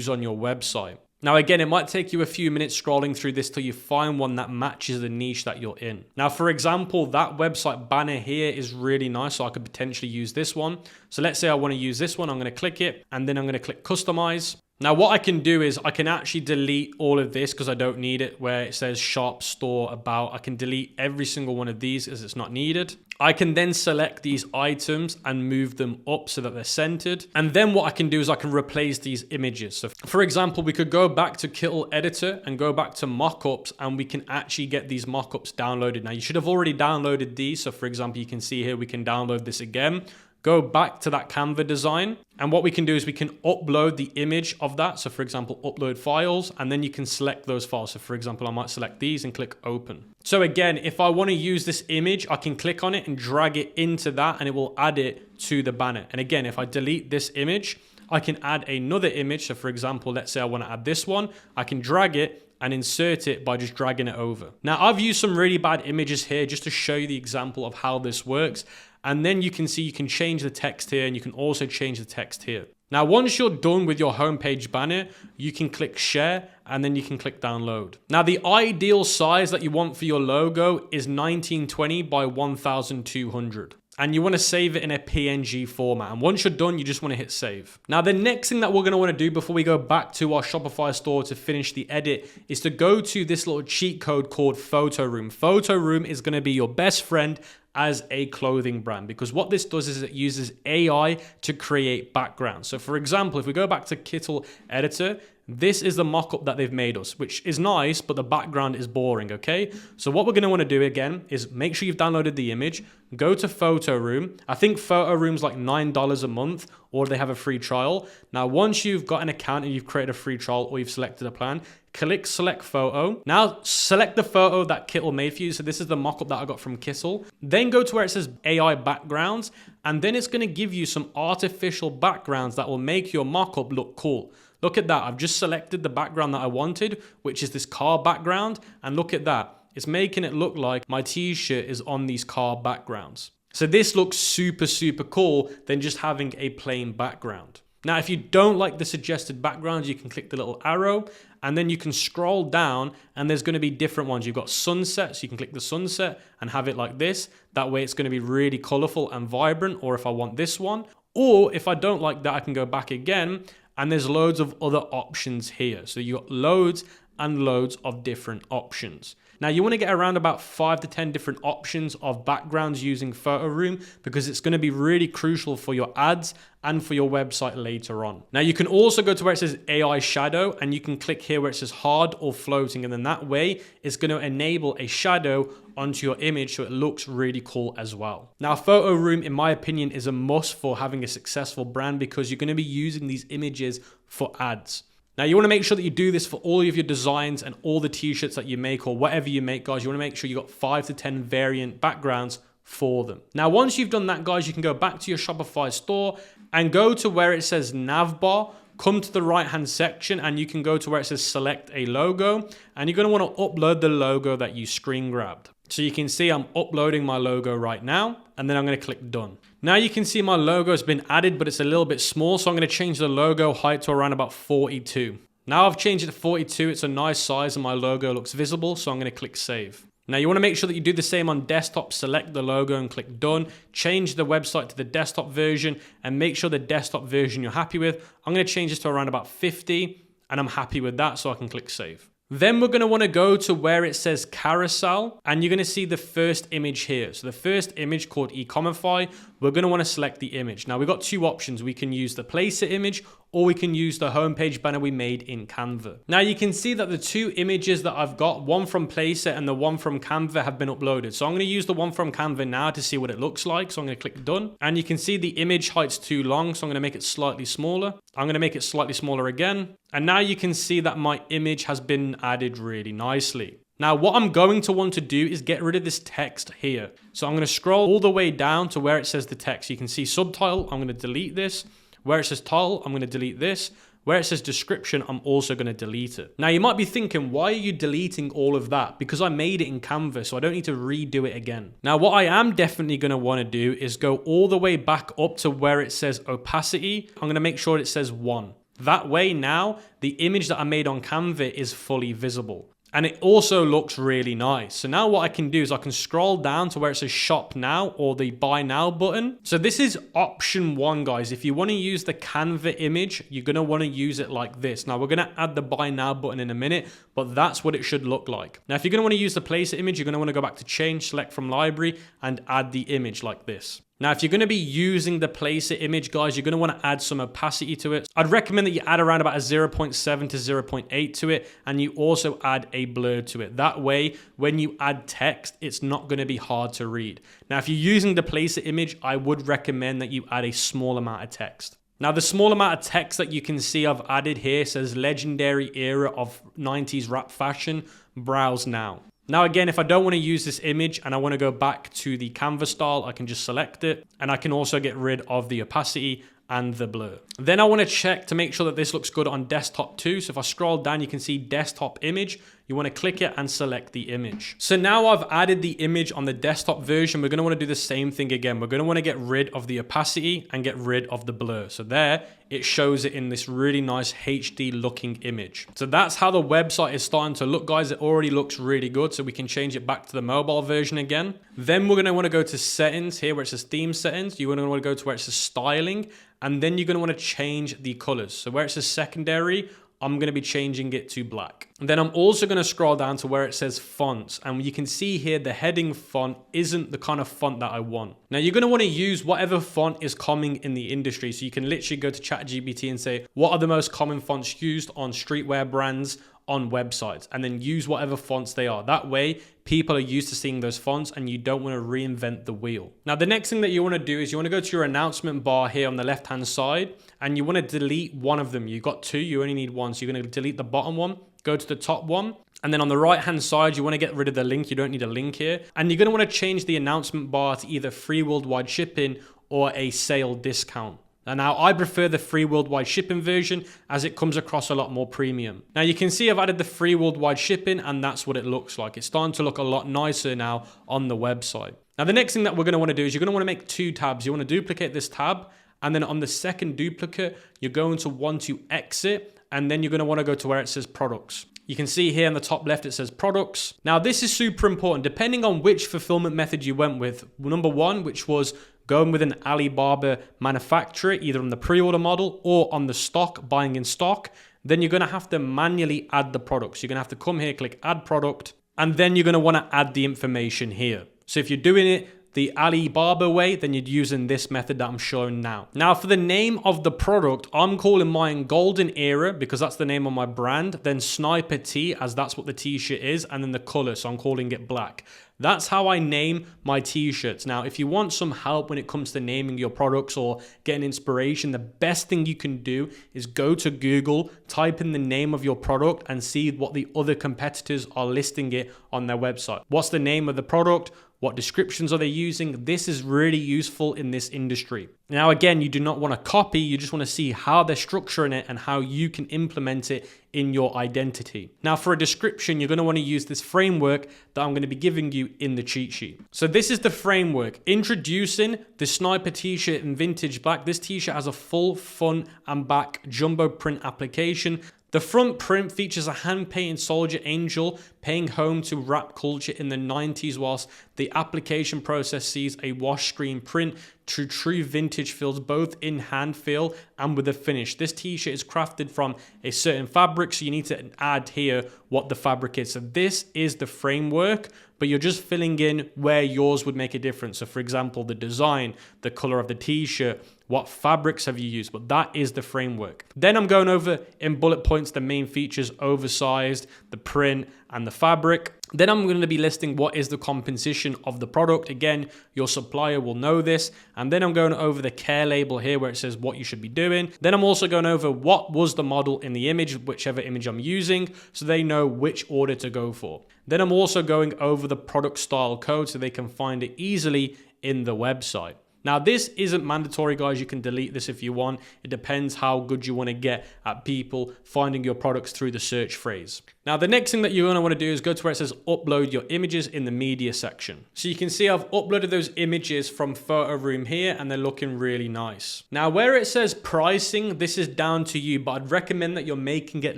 on your website. Now, again, it might take you a few minutes scrolling through this till you find one that matches the niche that you're in. Now, for example, that website banner here is really nice, so I could potentially use this one. So let's say I want to use this one. I'm going to click it, and then I'm going to click customize. Now what I can do is I can actually delete all of this because I don't need it, where it says shop, store, about. I can delete every single one of these as it's not needed. I can then select these items and move them up so that they're centered. And then what I can do is I can replace these images. So for example, we could go back to Kittle Editor and go back to mockups, and we can actually get these mockups downloaded. Now you should have already downloaded these. So for example, you can see here, we can download this again. Go back to that Canva design. And what we can do is we can upload the image of that. So for example, upload files, and then you can select those files. So for example, I might select these and click open. So again, if I want to use this image, I can click on it and drag it into that, and it will add it to the banner. And again, if I delete this image, I can add another image. So for example, let's say I want to add this one. I can drag it and insert it by just dragging it over. Now I've used some really bad images here just to show you the example of how this works. And then you can see you can change the text here, and you can also change the text here. Now, once you're done with your homepage banner, you can click share, and then you can click download. Now, the ideal size that you want for your logo is 1920 by 1200. And you want to save it in a PNG format. And once you're done, you just want to hit save. Now, the next thing that we're going to want to do before we go back to our Shopify store to finish the edit is to go to this little cheat code called Photo Room. Photo Room is going to be your best friend as a clothing brand, because what this does is it uses AI to create backgrounds. So for example, if we go back to Kittle Editor, this is the mock-up that they've made us, which is nice, but the background is boring, okay? So what we're gonna wanna do again is make sure you've downloaded the image, go to Photo Room. I think Photo Room's like $9 a month, or they have a free trial. Now, once you've got an account and you've created a free trial or you've selected a plan, click select photo. Now select the photo that Kittle made for you. So this is the mock-up that I got from Kittle. Then go to where it says AI backgrounds, and then it's gonna give you some artificial backgrounds that will make your mock-up look cool. Look at that, I've just selected the background that I wanted, which is this car background, and look at that. It's making it look like my t-shirt is on these car backgrounds. So this looks super, super cool than just having a plain background. Now, if you don't like the suggested backgrounds, you can click the little arrow, and then you can scroll down, and there's going to be different ones. You've got sunset, so you can click the sunset and have it like this. That way it's going to be really colorful and vibrant, or if I want this one. Or if I don't like that, I can go back again, and there's loads of other options here. So you got loads and loads of different options. Now you want to get around about 5 to 10 different options of backgrounds using Photo Room, because it's going to be really crucial for your ads and for your website later on. Now you can also go to where it says AI shadow, and you can click here where it says hard or floating, and then that way it's going to enable a shadow onto your image so it looks really cool as well. Now Photo Room, in my opinion, is a must for having a successful brand, because you're going to be using these images for ads. Now you want to make sure that you do this for all of your designs and all the t-shirts that you make, or whatever you make, guys. You want to make sure you got 5 to 10 variant backgrounds for them. Now, once you've done that, guys, you can go back to your Shopify store and go to where it says navbar, come to the right-hand section, and you can go to where it says select a logo, and you're going to want to upload the logo that you screen grabbed. So you can see I'm uploading my logo right now, and then I'm going to click done. Now you can see my logo has been added, but it's a little bit small, so I'm going to change the logo height to around about 42. Now I've changed it to 42, it's a nice size and my logo looks visible, so I'm going to click save. Now you want to make sure that you do the same on desktop, select the logo and click done, change the website to the desktop version, and make sure the desktop version you're happy with. I'm going to change this to around about 50, and I'm happy with that, so I can click save. Then we're going to want to go to where it says carousel, and you're going to see the first image here. So the first image called ECOMify, we're going to want to select the image. Now we've got two options. We can use the place it image, or we can use the homepage banner we made in Canva. Now you can see that the two images that I've got, one from Placeit and the one from Canva, have been uploaded. So I'm going to use the one from Canva now to see what it looks like. So I'm going to click done, and you can see the image height's too long, so I'm going to make it slightly smaller. I'm going to make it slightly smaller again. And now you can see that my image has been added really nicely. Now what I'm going to want to do is get rid of this text here. So I'm going to scroll all the way down to where it says the text. You can see subtitle, I'm going to delete this. Where it says title, I'm going to delete this. Where it says description, I'm also going to delete it. Now you might be thinking, why are you deleting all of that? Because I made it in Canva, so I don't need to redo it again. Now what I am definitely going to want to do is go all the way back up to where it says opacity. I'm going to make sure it says 1. That way now, the image that I made on Canva is fully visible. And it also looks really nice. So now what I can do is I can scroll down to where it says shop now or the buy now button. So this is option 1, guys. If you want to use the Canva image, you're going to want to use it like this. Now we're going to add the buy now button in a minute, but that's what it should look like. Now, if you're going to want to use the place image, you're going to want to go back to change, select from library and add the image like this. Now, if you're going to be using the placer image, guys, you're going to want to add some opacity to it. I'd recommend that you add around about a 0.7 to 0.8 to it, and you also add a blur to it. That way, when you add text, it's not going to be hard to read. Now, if you're using the placer image, I would recommend that you add a small amount of text. Now, the small amount of text that you can see I've added here says legendary era of 90s rap fashion, browse now. Now, again, if I don't want to use this image and I want to go back to the Canva style, I can just select it, and I can also get rid of the opacity and the blur. Then I want to check to make sure that this looks good on desktop too. So if I scroll down, you can see desktop image. You want to click it and select the image. So now I've added the image on the desktop version. We're going to want to do the same thing again. We're going to want to get rid of the opacity and get rid of the blur. So there, it shows it in this really nice HD looking image. So that's how the website is starting to look, guys. It already looks really good. So we can change it back to the mobile version again. Then we're going to want to go to settings here where it says theme settings. You're going to want to go to where it says styling, and then you're going to want to change the colors. So where it says secondary, I'm going to be changing it to black. And then I'm also going to scroll down to where it says fonts. And you can see here, the heading font isn't the kind of font that I want. Now you're going to want to use whatever font is common in the industry. So you can literally go to ChatGPT and say, what are the most common fonts used on streetwear brands on websites, and then use whatever fonts they are. That way, people are used to seeing those fonts and you don't want to reinvent the wheel. Now, the next thing that you want to do is you want to go to your announcement bar here on the left-hand side, and you want to delete one of them. You've got two, you only need one. So you're going to delete the bottom one, go to the top one, and then on the right-hand side, you want to get rid of the link. You don't need a link here. And you're going to want to change the announcement bar to either free worldwide shipping or a sale discount. And now I prefer the free worldwide shipping version as it comes across a lot more premium. Now you can see I've added the free worldwide shipping, and that's what it looks like. It's starting to look a lot nicer now on the website. Now the next thing that we're going to want to do is you're going to want to make two tabs. You want to duplicate this tab, and then on the second duplicate, you're going to want to exit, and then you're going to want to go to where it says products. You can see here on the top left, it says products. Now this is super important depending on which fulfillment method you went with. Number one, which was going with an Alibaba manufacturer, either on the pre-order model or on the stock, buying in stock, then you're going to have to manually add the products. You're going to have to come here, click add product, and then you're going to want to add the information here. So if you're doing it the Alibaba way, then you're using this method that I'm showing now. Now for the name of the product, I'm calling mine Golden Era because that's the name of my brand, then Sniper Tee as that's what the t-shirt is, and then the color, so I'm calling it black. That's how I name my t-shirts. Now, if you want some help when it comes to naming your products or getting inspiration, the best thing you can do is go to Google, type in the name of your product and see what the other competitors are listing it on their website. What's the name of the product? What descriptions are they using? This is really useful in this industry. Now, again, you do not want to copy, you just want to see how they're structuring it and how you can implement it in your identity. Now, for a description, you're going to want to use this framework that I'm going to be giving you in the cheat sheet. So this is the framework. Introducing the Sniper t-shirt in vintage black. This t-shirt has a full front and back jumbo print application. The front print features a hand-painted soldier angel paying home to rap culture in the 90s, whilst the application process sees a wash screen print to true vintage feels both in hand feel and with a finish. This t-shirt is crafted from a certain fabric, so you need to add here what the fabric is. So this is the framework, but you're just filling in where yours would make a difference. So for example, the design, the color of the t-shirt, what fabrics have you used, but that is the framework. Then I'm going over in bullet points the main features: oversized, the print, and the fabric. Then I'm going to be listing what is the composition of the product. Again, your supplier will know this. And then I'm going over the care label here where it says what you should be doing. Then I'm also going over what was the model in the image, whichever image I'm using, so they know which order to go for. Then I'm also going over the product style code so they can find it easily in the website. Now, this isn't mandatory, guys. You can delete this if you want. It depends how good you want to get at people finding your products through the search phrase. Now, the next thing that you're going to want to do is go to where it says upload your images in the media section. So you can see I've uploaded those images from Photo Room here and they're looking really nice. Now, where it says pricing, this is down to you, but I'd recommend that you're making at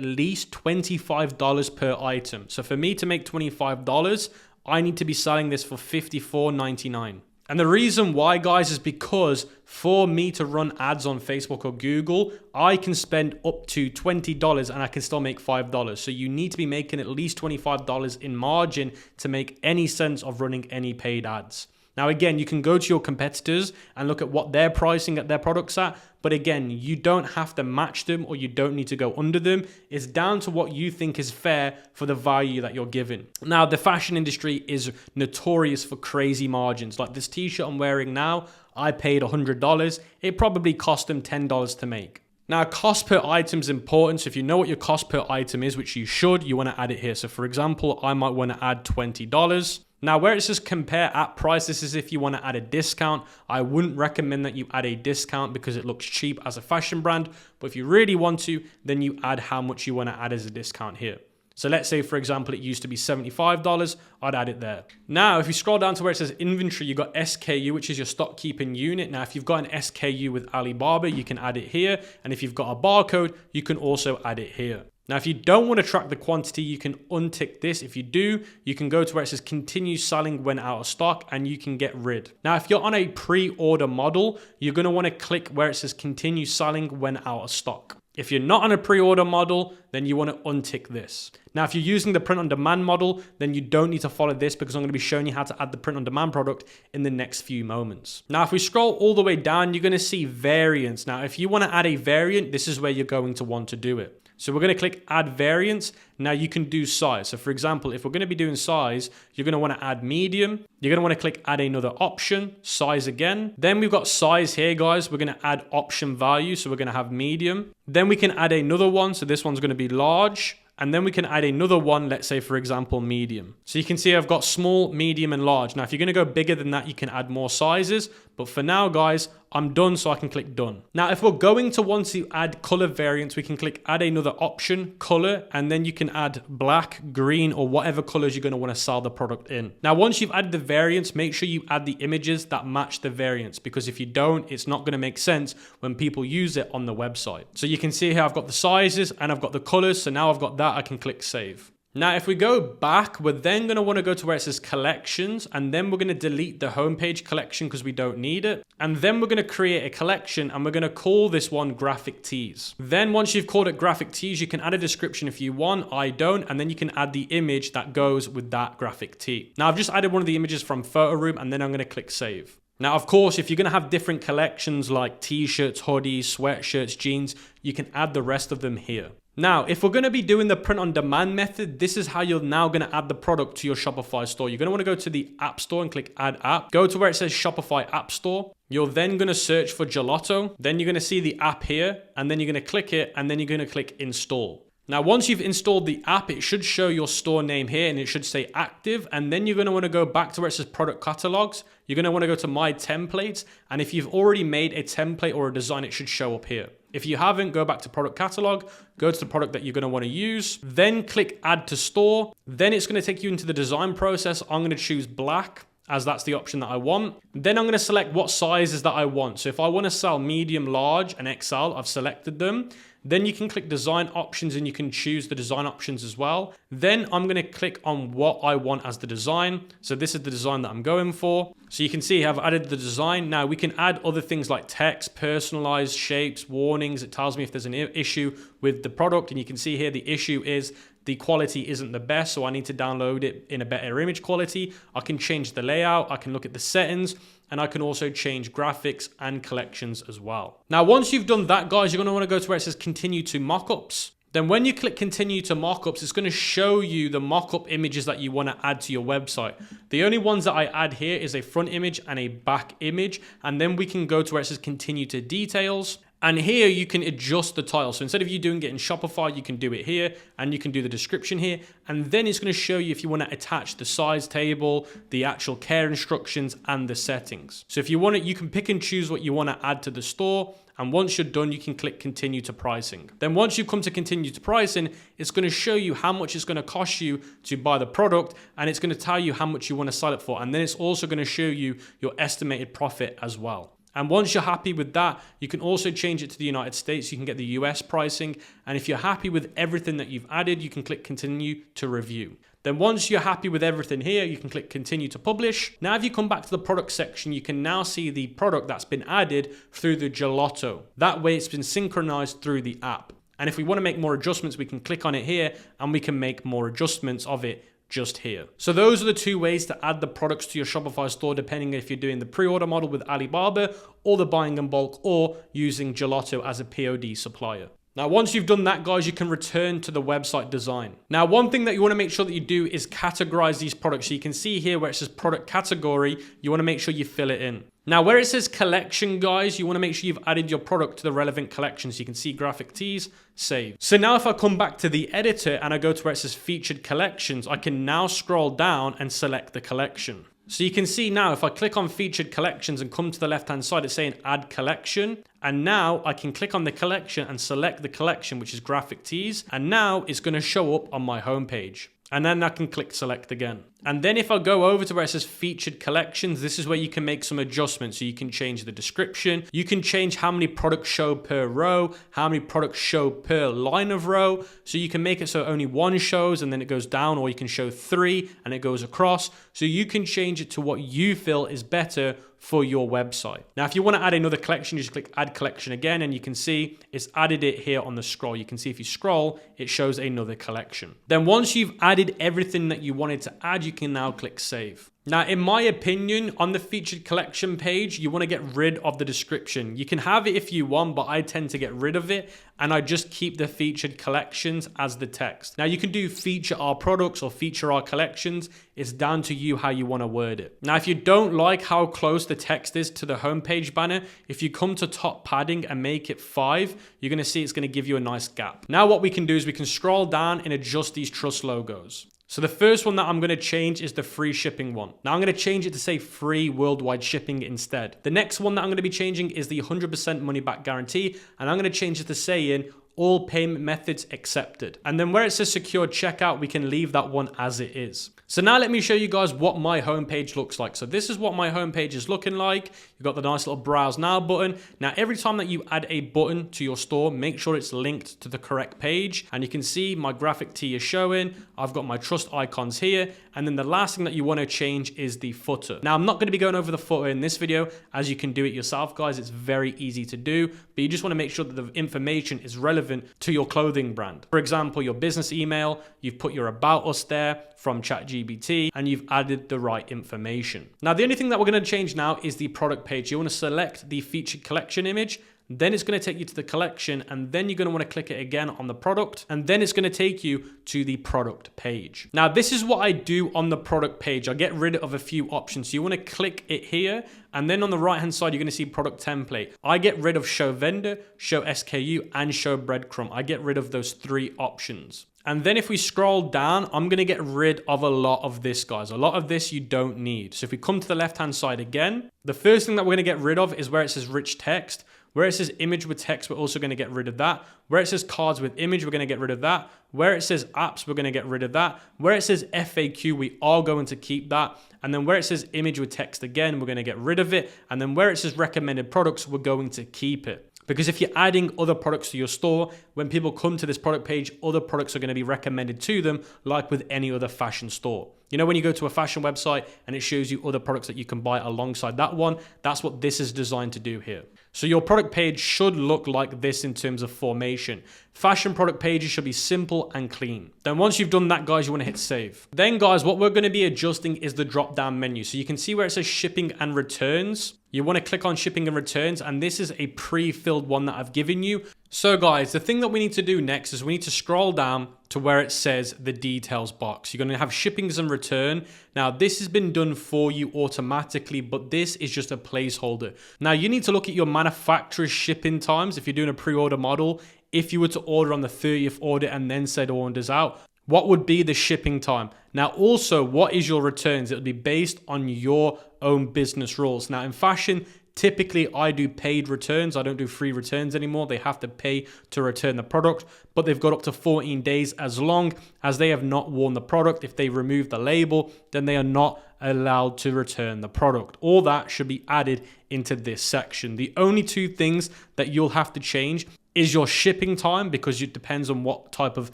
least $25 per item. So for me to make $25, I need to be selling this for $54.99. And the reason why, guys, is because for me to run ads on Facebook or Google, I can spend up to $20 and I can still make $5. So you need to be making at least $25 in margin to make any sense of running any paid ads. Now, again, you can go to your competitors and look at what they're pricing at their products at. But again, you don't have to match them or you don't need to go under them. It's down to what you think is fair for the value that you're giving. Now, the fashion industry is notorious for crazy margins. Like this t-shirt I'm wearing now, I paid $100. It probably cost them $10 to make. Now, cost per item is important. So if you know what your cost per item is, which you should, you want to add it here. So for example, I might want to add $20. Now, where it says compare at price, this is if you want to add a discount. I wouldn't recommend that you add a discount because it looks cheap as a fashion brand. But if you really want to, then you add how much you want to add as a discount here. So let's say, for example, it used to be $75. I'd add it there. Now, if you scroll down to where it says inventory, you've got SKU, which is your stock keeping unit. Now, if you've got an SKU with Alibaba, you can add it here. And if you've got a barcode, you can also add it here. Now, if you don't want to track the quantity, you can untick this. If you do, you can go to where it says continue selling when out of stock and you can get rid. Now, if you're on a pre-order model, you're going to want to click where it says continue selling when out of stock. If you're not on a pre-order model, then you want to untick this. Now, if you're using the print on demand model, then you don't need to follow this because I'm going to be showing you how to add the print on demand product in the next few moments. Now, if we scroll all the way down, you're going to see variants. Now, if you want to add a variant, this is where you're going to want to do it. So we're going to click add variants. Now you can do size. So for example, if we're going to be doing size, you're going to want to add medium. You're going to want to click add another option, size again. Then we've got size here, guys. We're going to add option value. So we're going to have medium. Then we can add another one. So this one's going to be large. And then we can add another one, let's say, for example, medium. So you can see I've got small, medium, and large. Now, if you're going to go bigger than that, you can add more sizes. But for now, guys, I'm done, so I can click done. Now, if we're going to want to add color variants, we can click add another option, color, and then you can add black, green, or whatever colors you're going to want to sell the product in. Now, once you've added the variants, make sure you add the images that match the variants, because if you don't, it's not going to make sense when people use it on the website. So you can see here, I've got the sizes and I've got the colors. So now I've got that, I can click save. Now, if we go back, we're then going to want to go to where it says collections, and then we're going to delete the homepage collection because we don't need it. And then we're going to create a collection and we're going to call this one graphic tees. Then once you've called it graphic tees, you can add a description if you want. I don't. And then you can add the image that goes with that graphic tee. Now, I've just added one of the images from Photo Room and then I'm going to click save. Now, of course, if you're going to have different collections like t-shirts, hoodies, sweatshirts, jeans, you can add the rest of them here. Now, if we're going to be doing the print on demand method, this is how you're now going to add the product to your Shopify store. You're going to want to go to the App Store and click Add App. Go to where it says Shopify App Store. You're then going to search for gelato. Then you're going to see the app here, and then you're going to click it, and then you're going to click Install. Now, once you've installed the app, it should show your store name here and it should say active. And then you're going to want to go back to where it says product catalogs. You're going to want to go to my templates. And if you've already made a template or a design, it should show up here. If you haven't, go back to product catalog, go to the product that you're going to want to use, then click add to store. Then it's going to take you into the design process. I'm going to choose black, as that's the option that I want. Then I'm going to select what sizes that I want. So if I want to sell medium, large, and XL, I've selected them. Then you can click design options and you can choose the design options as well. Then I'm going to click on what I want as the design. So this is the design that I'm going for. So you can see I've added the design. Now we can add other things like text, personalized shapes, warnings. It tells me if there's an issue with the product. And you can see here the issue is the quality isn't the best, so I need to download it in a better image quality. I can change the layout, I can look at the settings, and I can also change graphics and collections as well. Now, once you've done that, guys, you're going to want to go to where it says continue to mockups. Then when you click continue to mockups, it's going to show you the mockup images that you want to add to your website. The only ones that I add here is a front image and a back image. And then we can go to where it says continue to details. And here you can adjust the title. So instead of you doing it in Shopify, you can do it here and you can do the description here. And then it's going to show you if you want to attach the size table, the actual care instructions and the settings. So if you want it, you can pick and choose what you want to add to the store. And once you're done, you can click continue to pricing. Then once you come to continue to pricing, it's going to show you how much it's going to cost you to buy the product. And it's going to tell you how much you want to sell it for. And then it's also going to show you your estimated profit as well. And once you're happy with that, you can also change it to the United States. You can get the US pricing. And if you're happy with everything that you've added, you can click continue to review. Then once you're happy with everything here, you can click continue to publish. Now, if you come back to the product section, you can now see the product that's been added through the gelato. That way it's been synchronized through the app. And if we want to make more adjustments, we can click on it here and we can make more adjustments of it just here. So those are the two ways to add the products to your Shopify store, depending if you're doing the pre-order model with Alibaba or the buying in bulk or using Gelato as a POD supplier. Now, once you've done that, guys, you can return to the website design. Now, one thing that you want to make sure that you do is categorize these products. So you can see here where it says product category, you want to make sure you fill it in. Now, where it says collection, guys, you want to make sure you've added your product to the relevant collection. So you can see graphic tees, save. So now if I come back to the editor and I go to where it says featured collections, I can now scroll down and select the collection. So you can see now if I click on featured collections and come to the left hand side, it's saying add collection. And now I can click on the collection and select the collection, which is graphic tees. And now it's going to show up on my homepage. And then I can click select again. And then if I go over to where it says featured collections, this is where you can make some adjustments. So you can change the description. You can change how many products show per row, how many products show per line of row. So you can make it so only one shows and then it goes down, or you can show 3 and it goes across. So you can change it to what you feel is better for your website. Now, if you want to add another collection, you just click add collection again, and you can see it's added it here on the scroll. You can see if you scroll, it shows another collection. Then once you've added everything that you wanted to add, you can now click save. Now, in my opinion, on the featured collection page, you want to get rid of the description. You can have it if you want, but I tend to get rid of it and I just keep the featured collections as the text. Now, you can do feature our products or feature our collections. It's down to you how you want to word it. Now, if you don't like how close the text is to the homepage banner, if you come to top padding and make it 5, you're going to see it's going to give you a nice gap. Now, what we can do is we can scroll down and adjust these trust logos. So the first one that I'm going to change is the free shipping one. Now I'm going to change it to say free worldwide shipping instead. The next one that I'm going to be changing is the 100% money back guarantee. And I'm going to change it to saying all payment methods accepted. And then where it says secure checkout, we can leave that one as it is. So now let me show you guys what my homepage looks like. So this is what my homepage is looking like. You've got the nice little browse now button. Now, every time that you add a button to your store, make sure it's linked to the correct page. And you can see my graphic tee is showing. I've got my trust icons here. And then the last thing that you want to change is the footer. Now, I'm not going to be going over the footer in this video, as you can do it yourself, guys. It's very easy to do, but you just want to make sure that the information is relevant to your clothing brand. For example, your business email, you've put your about us there from ChatGPT, and you've added the right information. Now, the only thing that we're going to change now is the product page. You want to select the featured collection image. Then it's going to take you to the collection, and then you're going to want to click it again on the product, and then it's going to take you to the product page. Now, this is what I do on the product page. I get rid of a few options. So you want to click it here, and then on the right hand side, you're going to see product template. I get rid of show vendor, show SKU, and show breadcrumb. I get rid of those 3 options. And then if we scroll down, I'm going to get rid of a lot of this, guys. A lot of this you don't need. So if we come to the left-hand side again, the first thing that we're going to get rid of is where it says rich text. Where it says image with text, we're also going to get rid of that. Where it says cards with image, we're going to get rid of that. Where it says apps, we're going to get rid of that. Where it says FAQ, we are going to keep that. And then where it says image with text again, we're going to get rid of it. And then where it says recommended products, we're going to keep it. Because if you're adding other products to your store, when people come to this product page, other products are going to be recommended to them, like with any other fashion store. You know, when you go to a fashion website and it shows you other products that you can buy alongside that one, that's what this is designed to do here. So your product page should look like this in terms of formation. Fashion product pages should be simple and clean. Then once you've done that, guys, you want to hit save. Then, guys, what we're going to be adjusting is the drop-down menu. So you can see where it says shipping and returns. you want to click on shipping and returns, and this is a pre-filled one that I've given you. So guys, the thing that we need to do next is we need to scroll down to where it says the details box. You're going to have shippings and return. Now this has been done for you automatically, but this is just a placeholder. Now you need to look at your manufacturer's shipping times. If you're doing a pre-order model, if you were to order on the 30th order and then said orders out, what would be the shipping time? Now also, what is your returns? It would be based on your own business rules. Now in fashion, typically I do paid returns. I don't do free returns anymore. They have to pay to return the product, but they've got up to 14 days as long as they have not worn the product. If they remove the label, then they are not allowed to return the product. All that should be added into this section. The only two things that you'll have to change is your shipping time, because it depends on what type of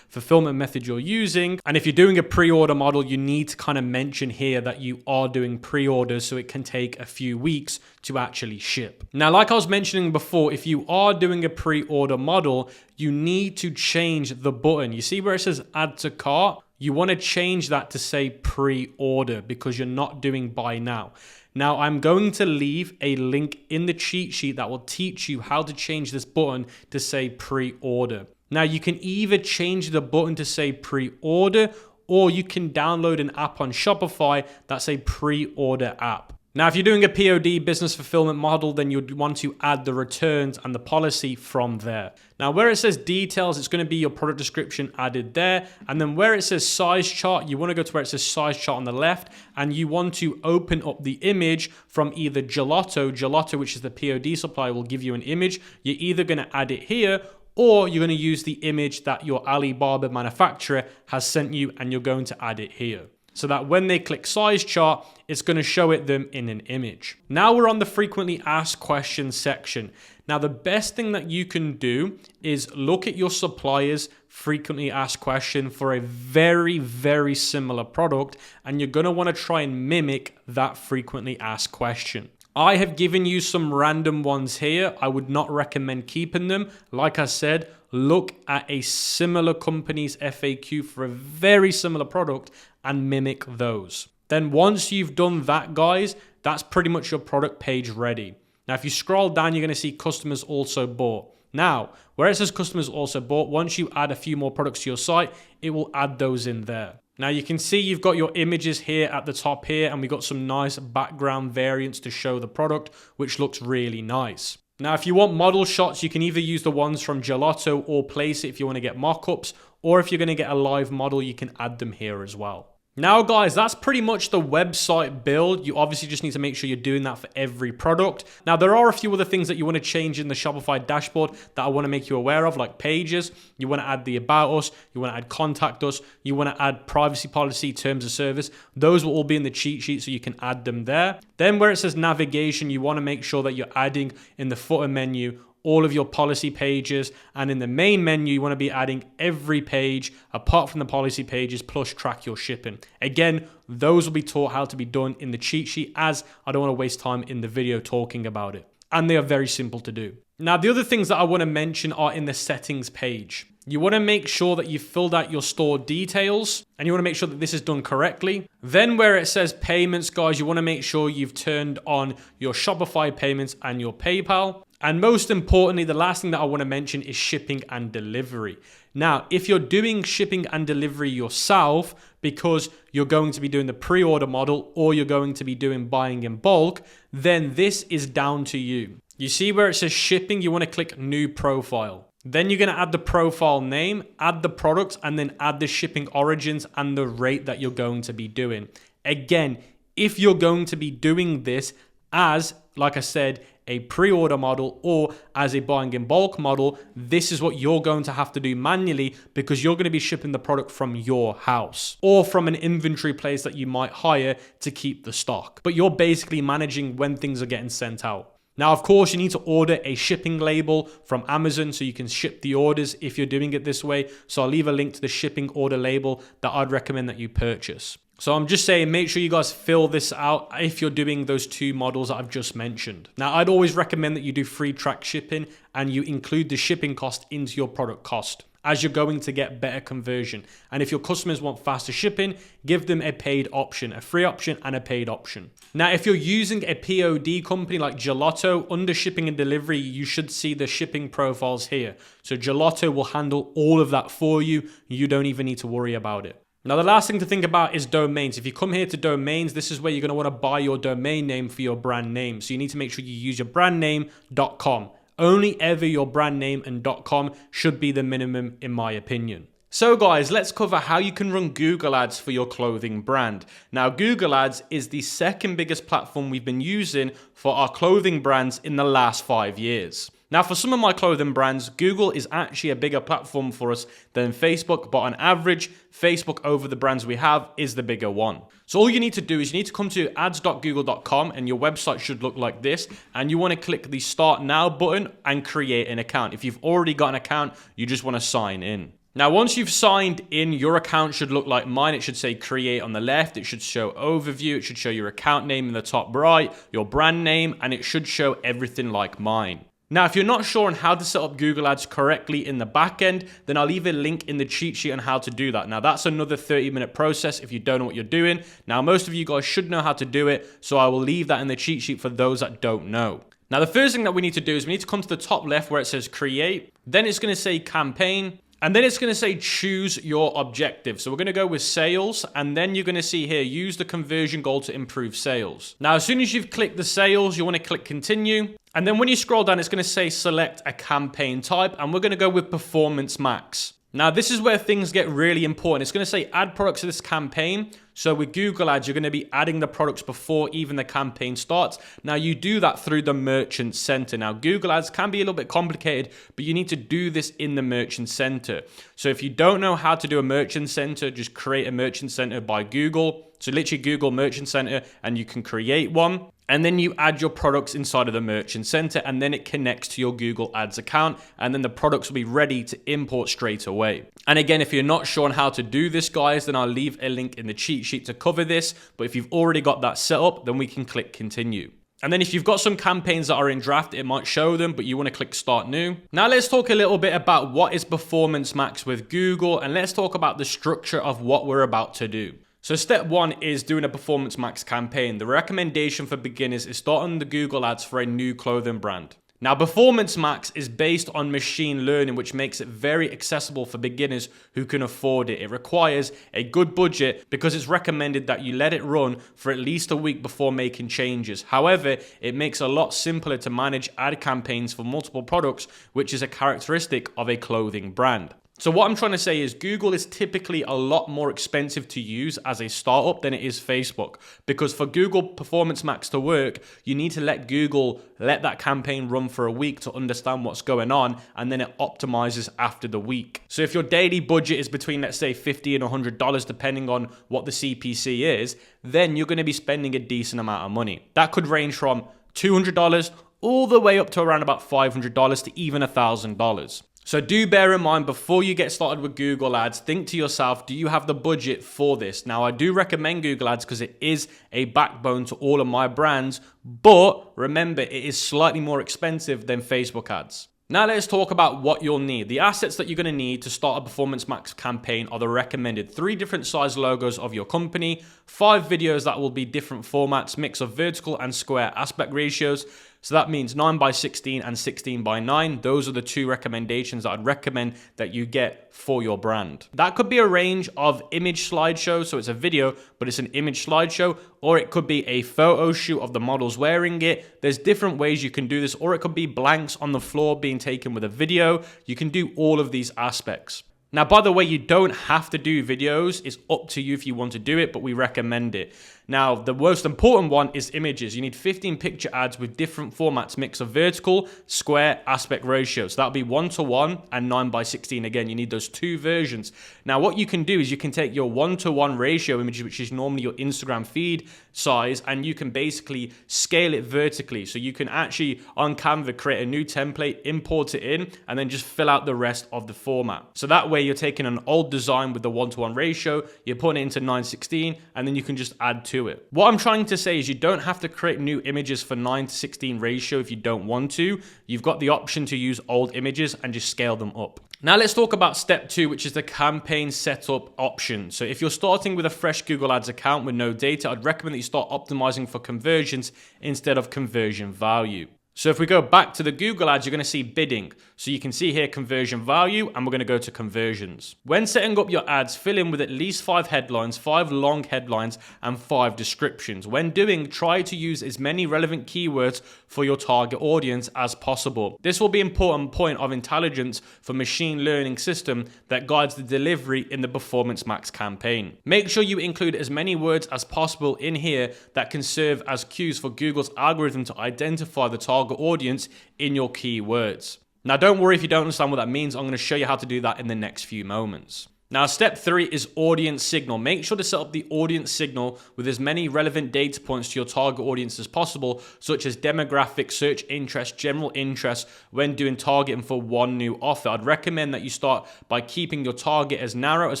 fulfillment method you're using. And if you're doing a pre-order model, you need to kind of mention here that you are doing pre-orders, so it can take a few weeks to actually ship. Now, like I was mentioning before, if you are doing a pre-order model, you need to change the button. You see where it says add to cart? You want to change that to say pre-order, because you're not doing buy now. Now, I'm going to leave a link in the cheat sheet that will teach you how to change this button to say pre-order. Now, you can either change the button to say pre-order, or you can download an app on Shopify that's a pre-order app. Now, if you're doing a POD, business fulfillment model, then you'd want to add the returns and the policy from there. Now, where it says details, it's going to be your product description added there. And then where it says size chart, you want to go to where it says size chart on the left, and you want to open up the image from either Gelato, which is the POD supplier, will give you an image. You're either going to add it here, or you're going to use the image that your Alibaba manufacturer has sent you, and you're going to add it here, so that when they click size chart, it's going to show it them in an image. Now we're on the frequently asked questions section. Now the best thing that you can do is look at your supplier's frequently asked question for a very, very similar product, and you're going to want to try and mimic that frequently asked question. I have given you some random ones here. I would not recommend keeping them. Like I said, look at a similar company's FAQ for a very similar product and mimic those. Then once you've done that, guys, that's pretty much your product page ready. Now, if you scroll down, you're going to see customers also bought. Now, where it says customers also bought, once you add a few more products to your site, it will add those in there. Now you can see you've got your images here at the top here, and we've got some nice background variants to show the product, which looks really nice. Now, if you want model shots, you can either use the ones from Gelato or Place It if you want to get mock-ups, or if you're going to get a live model, you can add them here as well. Now, guys, that's pretty much the website build. You obviously just need to make sure you're doing that for every product. Now, there are a few other things that you want to change in the Shopify dashboard that I want to make you aware of, like pages. You want to add the About Us. You want to add Contact Us. You want to add privacy policy, terms of service. Those will all be in the cheat sheet, so you can add them there. Then where it says navigation, you want to make sure that you're adding in the footer menu all of your policy pages, and in the main menu you want to be adding every page apart from the policy pages, plus track your shipping. Again, those will be taught how to be done in the cheat sheet, as I don't want to waste time in the video talking about it, and they are very simple to do. Now, the other things that I want to mention are in the settings page. You want to make sure that you've filled out your store details, and you want to make sure that this is done correctly. Then where it says payments, guys, you want to make sure you've turned on your Shopify payments and your PayPal. And most importantly, the last thing that I want to mention is shipping and delivery. Now, if you're doing shipping and delivery yourself, because you're going to be doing the pre-order model or you're going to be doing buying in bulk, then this is down to you. You see where it says shipping, you want to click new profile. Then you're going to add the profile name, add the product, and then add the shipping origins and the rate that you're going to be doing. Again, if you're going to be doing this as, like I said, a pre-order model or as a buying in bulk model, this is what you're going to have to do manually, because you're going to be shipping the product from your house or from an inventory place that you might hire to keep the stock. But you're basically managing when things are getting sent out. Now, of course, you need to order a shipping label from Amazon so you can ship the orders if you're doing it this way. So I'll leave a link to the shipping order label that I'd recommend that you purchase. So I'm just saying, make sure you guys fill this out if you're doing those two models that I've just mentioned. Now, I'd always recommend that you do free track shipping and you include the shipping cost into your product cost. as you're going to get better conversion. And if your customers want faster shipping, give them a paid option, a free option and a paid option. Now, if you're using a POD company like Gelato, under shipping and delivery, you should see the shipping profiles here. So Gelato will handle all of that for you. You don't even need to worry about it. Now, the last thing to think about is domains. If you come here to domains, this is where you're going to want to buy your domain name for your brand name. So you need to make sure you use your brand name .com. Only ever your brand name and .com should be the minimum, in my opinion. So guys, let's cover how you can run Google Ads for your clothing brand. Now, Google Ads is the second biggest platform we've been using for our clothing brands in the last 5 years. Now, for some of my clothing brands, Google is actually a bigger platform for us than Facebook, but on average, Facebook over the brands we have is the bigger one. So all you need to do is you need to come to ads.google.com and your website should look like this. And you want to click the Start Now button and create an account. If you've already got an account, you just want to sign in. Now, once you've signed in, your account should look like mine. It should say create on the left. It should show overview. It should show your account name in the top right, your brand name, and it should show everything like mine. Now, if you're not sure on how to set up Google Ads correctly in the back end, then I'll leave a link in the cheat sheet on how to do that. Now, that's another 30-minute process if you don't know what you're doing. Now, most of you guys should know how to do it, so I will leave that in the cheat sheet for those that don't know. Now, the first thing that we need to do is we need to come to the top left where it says create. Then it's going to say campaign. And then it's going to say choose your objective. So we're going to go with sales. And then you're going to see here, use the conversion goal to improve sales. Now, as soon as you've clicked the sales, you want to click continue. And then when you scroll down, it's going to say select a campaign type. And we're going to go with performance max. Now, this is where things get really important. It's going to say add products to this campaign. So with Google Ads, you're going to be adding the products before even the campaign starts. Now, you do that through the Merchant Center. Now, Google Ads can be a little bit complicated, but you need to do this in the Merchant Center. So if you don't know how to do a Merchant Center, just create a Merchant Center by Google. So literally Google Merchant Center and you can create one. And then you add your products inside of the Merchant Center and then it connects to your Google Ads account and then the products will be ready to import straight away. And again, if you're not sure on how to do this, guys, then I'll leave a link in the cheat sheet to cover this. But if you've already got that set up, then we can click continue. And then if you've got some campaigns that are in draft, it might show them, but you want to click start new. Now let's talk a little bit about what is Performance Max with Google and let's talk about the structure of what we're about to do. So step one is doing a Performance Max campaign. The recommendation for beginners is starting the Google Ads for a new clothing brand. Now, Performance Max is based on machine learning, which makes it very accessible for beginners who can afford it. It requires a good budget because it's recommended that you let it run for at least a week before making changes. However, it makes it a lot simpler to manage ad campaigns for multiple products, which is a characteristic of a clothing brand. So what I'm trying to say is Google is typically a lot more expensive to use as a startup than it is Facebook. Because for Google Performance Max to work, you need to let Google let that campaign run for a week to understand what's going on, and then it optimizes after the week. So if your daily budget is between, let's say, $50 and $100, depending on what the CPC is, then you're going to be spending a decent amount of money. That could range from $200 all the way up to around about $500 to even $1,000. So do bear in mind before you get started with Google Ads, think to yourself, do you have the budget for this? Now, I do recommend Google Ads because it is a backbone to all of my brands, but remember, it is slightly more expensive than Facebook ads. Now let's talk about what you'll need. The assets that you're going to need to start a Performance Max campaign are the recommended 3 different size logos of your company, 5 videos that will be different formats, mix of vertical and square aspect ratios. So that means 9:16 and 16:9. Those are the 2 recommendations that I'd recommend that you get for your brand. That could be a range of image slideshows. So it's a video, but it's an image slideshow, or it could be a photo shoot of the models wearing it. There's different ways you can do this, or it could be blanks on the floor being taken with a video. You can do all of these aspects. Now, by the way, you don't have to do videos. It's up to you if you want to do it, but we recommend it. Now, the most important one is images. You need 15 picture ads with different formats, mix of vertical, square, aspect ratios. So that'll be 1:1 and 9:16. Again, you need those 2 versions. Now, what you can do is you can take your 1:1 ratio image, which is normally your Instagram feed size, and you can basically scale it vertically. So you can actually, on Canva, create a new template, import it in, and then just fill out the rest of the format. So that way, you're taking an old design with the 1:1 ratio, you're putting it into 9:16, and then you can just add to it. What I'm trying to say is you don't have to create new images for 9:16 ratio if you don't want to. You've got the option to use old images and just scale them up. Now let's talk about step 2, which is the campaign setup option. So if you're starting with a fresh Google Ads account with no data, I'd recommend that you start optimizing for conversions instead of conversion value. So if we go back to the Google Ads, you're going to see bidding. So you can see here conversion value, and we're going to go to conversions. When setting up your ads, fill in with at least 5 headlines, 5 long headlines, and 5 descriptions. When doing, try to use as many relevant keywords for your target audience as possible. This will be an important point of intelligence for machine learning system that guides the delivery in the Performance Max campaign. Make sure you include as many words as possible in here that can serve as cues for Google's algorithm to identify the target audience in your keywords. Now don't worry if you don't understand what that means. I'm going to show you how to do that in the next few moments. Now, step 3 is audience signal. Make sure to set up the audience signal with as many relevant data points to your target audience as possible, such as demographic, search interest, general interest, when doing targeting for one new offer. I'd recommend that you start by keeping your target as narrow as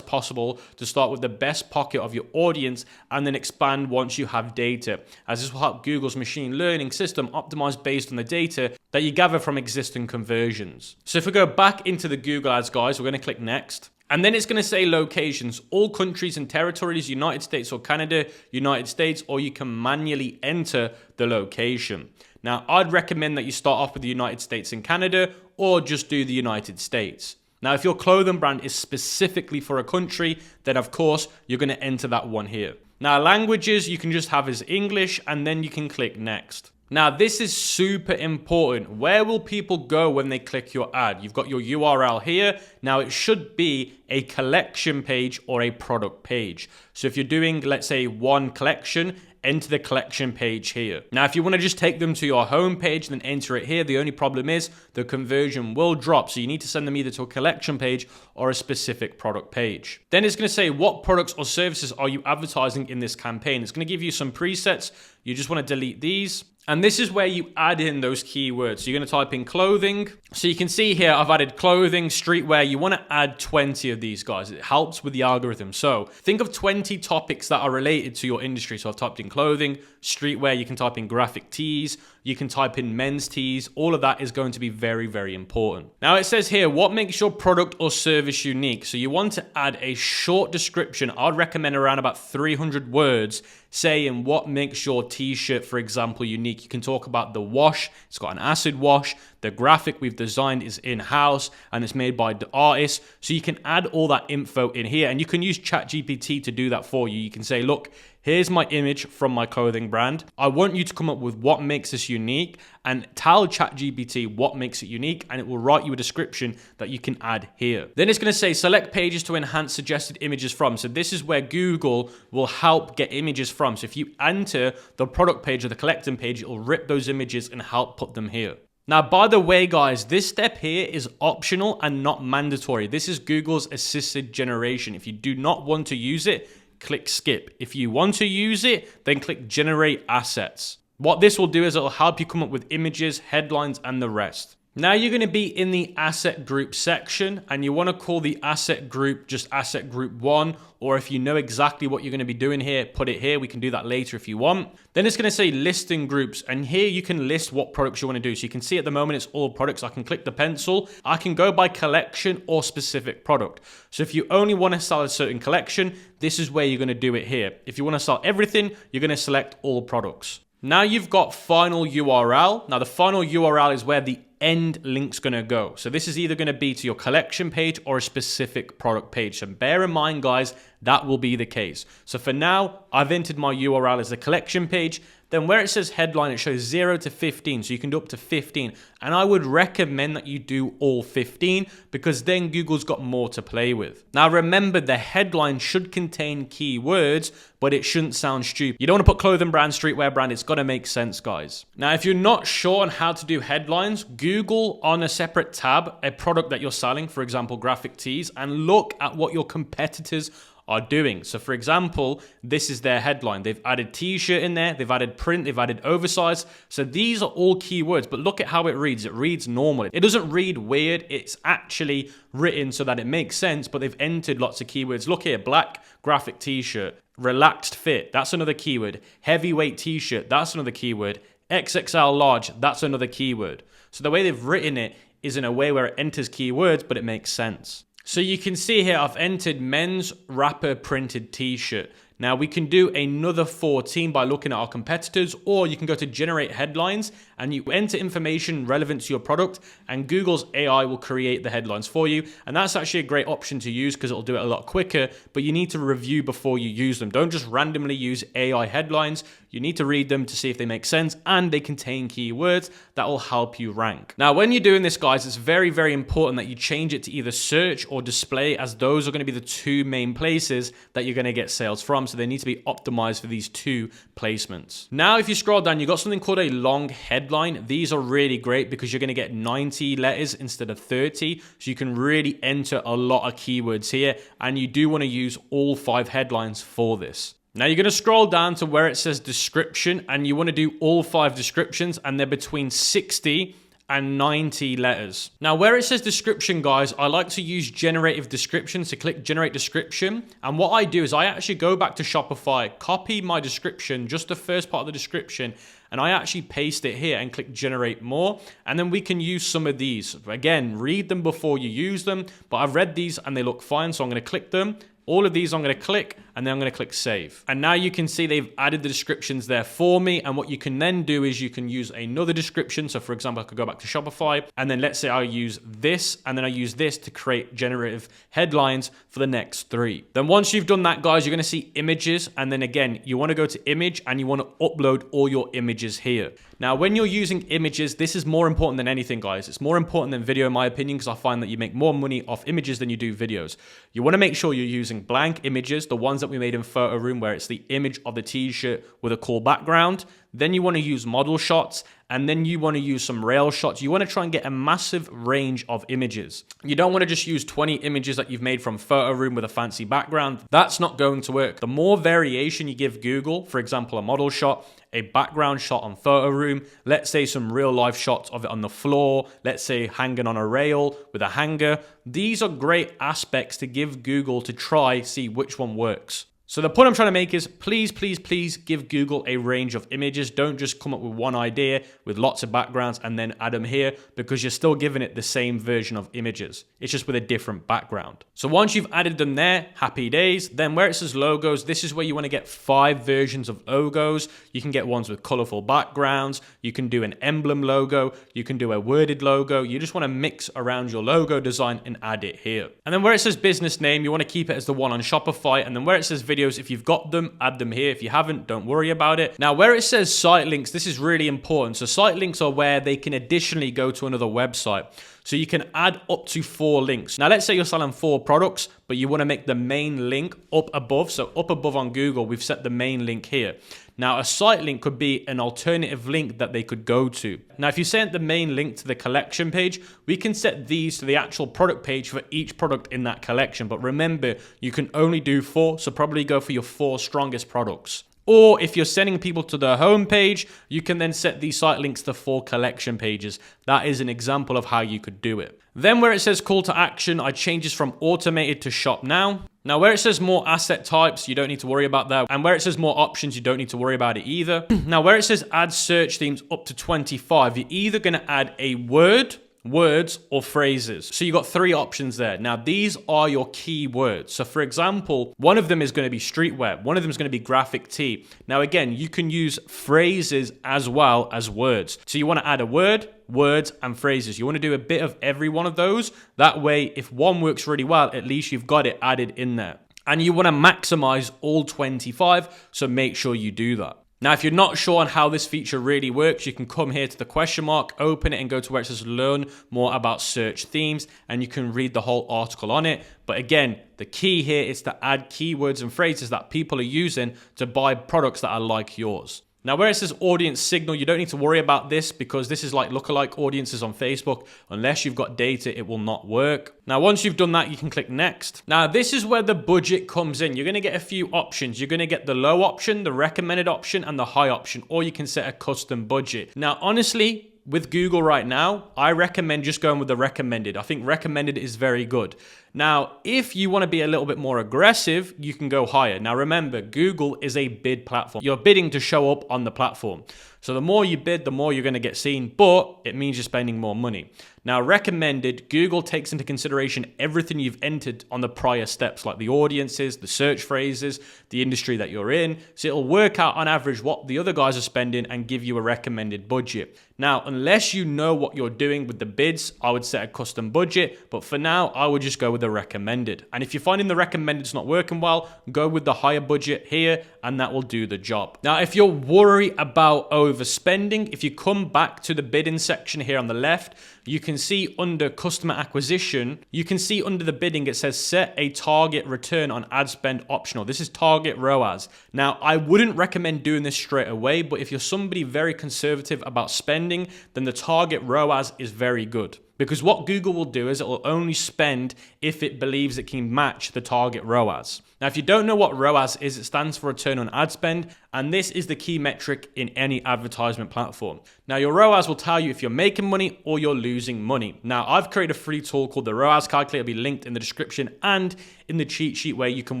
possible to start with the best pocket of your audience and then expand once you have data, as this will help Google's machine learning system optimize based on the data that you gather from existing conversions. So if we go back into the Google Ads, guys, we're going to click next. And then it's going to say locations, all countries and territories, United States or Canada, United States, or you can manually enter the location. Now, I'd recommend that you start off with the United States and Canada, or just do the United States. Now, if your clothing brand is specifically for a country, then of course, you're going to enter that one here. Now, languages, you can just have as English, and then you can click next. Now, this is super important. Where will people go when they click your ad? You've got your URL here. Now, it should be a collection page or a product page. So if you're doing, let's say, one collection, enter the collection page here. Now, if you want to just take them to your home page, then enter it here. The only problem is the conversion will drop. So you need to send them either to a collection page or a specific product page. Then it's going to say what products or services are you advertising in this campaign. It's going to give you some presets. You just want to delete these. And this is where you add in those keywords. So you're going to type in clothing. So you can see here, I've added clothing, streetwear. You want to add 20 of these, guys. It helps with the algorithm. So think of 20 topics that are related to your industry. So I've typed in clothing, streetwear. You can type in graphic tees. You can type in men's tees. All of that is going to be very, very important. Now it says here, what makes your product or service unique? So you want to add a short description. I'd recommend around about 300 words saying what makes your t-shirt, for example, unique. You can talk about the wash. It's got an acid wash. The graphic we've designed is in-house and it's made by the artist. So you can add all that info in here, and you can use ChatGPT to do that for you. You can say, look, here's my image from my clothing brand. I want you to come up with what makes this unique, and tell ChatGPT what makes it unique, and it will write you a description that you can add here. Then it's going to say select pages to enhance suggested images from. So this is where Google will help get images from. So if you enter the product page or the collecting page, it will rip those images and help put them here. Now, by the way, guys, this step here is optional and not mandatory. This is Google's assisted generation. If you do not want to use it, click skip. If you want to use it, then click generate assets. What this will do is it'll help you come up with images, headlines, and the rest. Now you're going to be in the asset group section, and you want to call the asset group just asset group 1, or if you know exactly what you're going to be doing here, put it here. We can do that later if you want. Then it's going to say listing groups, and here you can list what products you want to do. So you can see at the moment it's all products. I can click the pencil. I can go by collection or specific product. So if you only want to sell a certain collection, this is where you're going to do it here. If you want to sell everything, you're going to select all products. Now you've got final URL. Now the final URL is where the end link's going to go. So this is either going to be to your collection page or a specific product page. So bear in mind, guys, that will be the case. So for now, I've entered my URL as a collection page. Then where it says headline, it shows 0 to 15. So you can do up to 15. And I would recommend that you do all 15 because then Google's got more to play with. Now remember, the headline should contain keywords, but it shouldn't sound stupid. You don't want to put clothing brand, streetwear brand. It's got to make sense, guys. Now, if you're not sure on how to do headlines, Google on a separate tab a product that you're selling, for example, graphic tees, and look at what your competitors are doing. So for example, this is their headline. They've added t-shirt in there, they've added print, they've added oversized. So these are all keywords, but look at how it reads. It reads normal. It doesn't read weird. It's actually written so that it makes sense, but they've entered lots of keywords. Look here, black graphic t-shirt, relaxed fit, that's another keyword. Heavyweight t-shirt, that's another keyword. XXL large, that's another keyword. So the way they've written it is in a way where it enters keywords, but it makes sense. So you can see here, I've entered men's rapper printed t-shirt. Now we can do another 14 by looking at our competitors, or you can go to generate headlines and you enter information relevant to your product and Google's AI will create the headlines for you. And that's actually a great option to use because it'll do it a lot quicker, but you need to review before you use them. Don't just randomly use AI headlines. You need to read them to see if they make sense and they contain keywords that will help you rank. Now, when you're doing this, guys, it's very, very important that you change it to either search or display, as those are going to be the two main places that you're going to get sales from. So they need to be optimized for these two placements. Now, if you scroll down, you've got something called a long headline. These are really great because you're going to get 90 letters instead of 30. So you can really enter a lot of keywords here. And you do want to use all 5 headlines for this. Now you're going to scroll down to where it says description and you want to do all 5 descriptions and they're between 60 and 90 letters. Now where it says description, guys, I like to use generative description. So click generate description. And what I do is I actually go back to Shopify, copy my description, just the first part of the description, and I actually paste it here and click generate more. And then we can use some of these. Again, read them before you use them, but I've read these and they look fine. So I'm going to click them. All of these I'm going to click and then I'm going to click save. And now you can see they've added the descriptions there for me. And what you can then do is you can use another description. So for example, I could go back to Shopify and then let's say I use this and then I use this to create generative headlines for the next 3. Then once you've done that, guys, you're going to see images. And then again, you want to go to image and you want to upload all your images here. Now, when you're using images, this is more important than anything, guys. It's more important than video, in my opinion, because I find that you make more money off images than you do videos. You want to make sure you're using blank images, the ones that we made in Photo Room, where it's the image of the t-shirt with a cool background. Then you want to use model shots, and then you want to use some rail shots. You want to try and get a massive range of images. You don't want to just use 20 images that you've made from Photo Room with a fancy background. That's not going to work. The more variation you give Google, for example, a model shot, a background shot on Photo Room, let's say some real life shots of it on the floor, let's say hanging on a rail with a hanger. These are great aspects to give Google to try, see which one works. So the point I'm trying to make is please, please, please give Google a range of images. Don't just come up with one idea with lots of backgrounds and then add them here, because you're still giving it the same version of images. It's just with a different background. So once you've added them there, happy days. Then where it says logos, this is where you want to get 5 versions of logos. You can get ones with colorful backgrounds. You can do an emblem logo. You can do a worded logo. You just want to mix around your logo design and add it here. And then where it says business name, you want to keep it as the one on Shopify. And then where it says video, if you've got them, add them here. If you haven't, don't worry about it. Now, where it says site links, this is really important. So site links are where they can additionally go to another website. So you can add up to 4 links. Now, let's say you're selling 4 products, but you want to make the main link up above. So up above on Google, we've set the main link here. Now, a site link could be an alternative link that they could go to. Now, if you send the main link to the collection page, we can set these to the actual product page for each product in that collection. But remember, you can only do 4, so probably go for your 4 strongest products. Or if you're sending people to the home page, you can then set these site links to 4 collection pages. That is an example of how you could do it. Then where it says call to action, I change this from automated to shop now. Now, where it says more asset types, you don't need to worry about that. And where it says more options, you don't need to worry about it either. Now, where it says add search themes up to 25, you're either going to add a word, words, or phrases. So you got 3 options there. Now, these are your key words. So for example, one of them is going to be streetwear. One of them is going to be graphic tee. Now, again, you can use phrases as well as words. So you want to add a word, words, and phrases. You want to do a bit of every one of those. That way, if one works really well, at least you've got it added in there. And you want to maximize all 25. So make sure you do that. Now, if you're not sure on how this feature really works, you can come here to the question mark, open it, and go to where it says learn more about search themes, and you can read the whole article on it. But again, the key here is to add keywords and phrases that people are using to buy products that are like yours. Now, where it says audience signal, you don't need to worry about this because this is like lookalike audiences on Facebook. Unless you've got data, it will not work. Now, once you've done that, you can click next. Now, this is where the budget comes in. You're going to get a few options. You're going to get the low option, the recommended option, and the high option, or you can set a custom budget. Now, honestly, with Google right now, I recommend just going with the recommended. I think recommended is very good. Now, if you want to be a little bit more aggressive, you can go higher. Now, remember, Google is a bid platform. You're bidding to show up on the platform. So the more you bid, the more you're going to get seen, but it means you're spending more money. Now, recommended, Google takes into consideration everything you've entered on the prior steps, like the audiences, the search phrases, the industry that you're in. So it'll work out on average what the other guys are spending and give you a recommended budget. Now, unless you know what you're doing with the bids, I would set a custom budget, but for now, I would just go with the recommended. And if you're finding the recommended's not working well, go with the higher budget here, and that will do the job. Now, if you're worried about overspending, if you come back to the bidding section here on the left, you can see under customer acquisition, you can see under the bidding, it says set a target return on ad spend optional. This is target ROAS. Now, I wouldn't recommend doing this straight away, but if you're somebody very conservative about spending, then the target ROAS is very good. Because what Google will do is it will only spend if it believes it can match the target ROAS. Now, if you don't know what ROAS is, it stands for return on ad spend, and this is the key metric in any advertisement platform. Now, your ROAS will tell you if you're making money or you're losing money. Now, I've created a free tool called the ROAS Calculator. It'll be linked in the description and in the cheat sheet where you can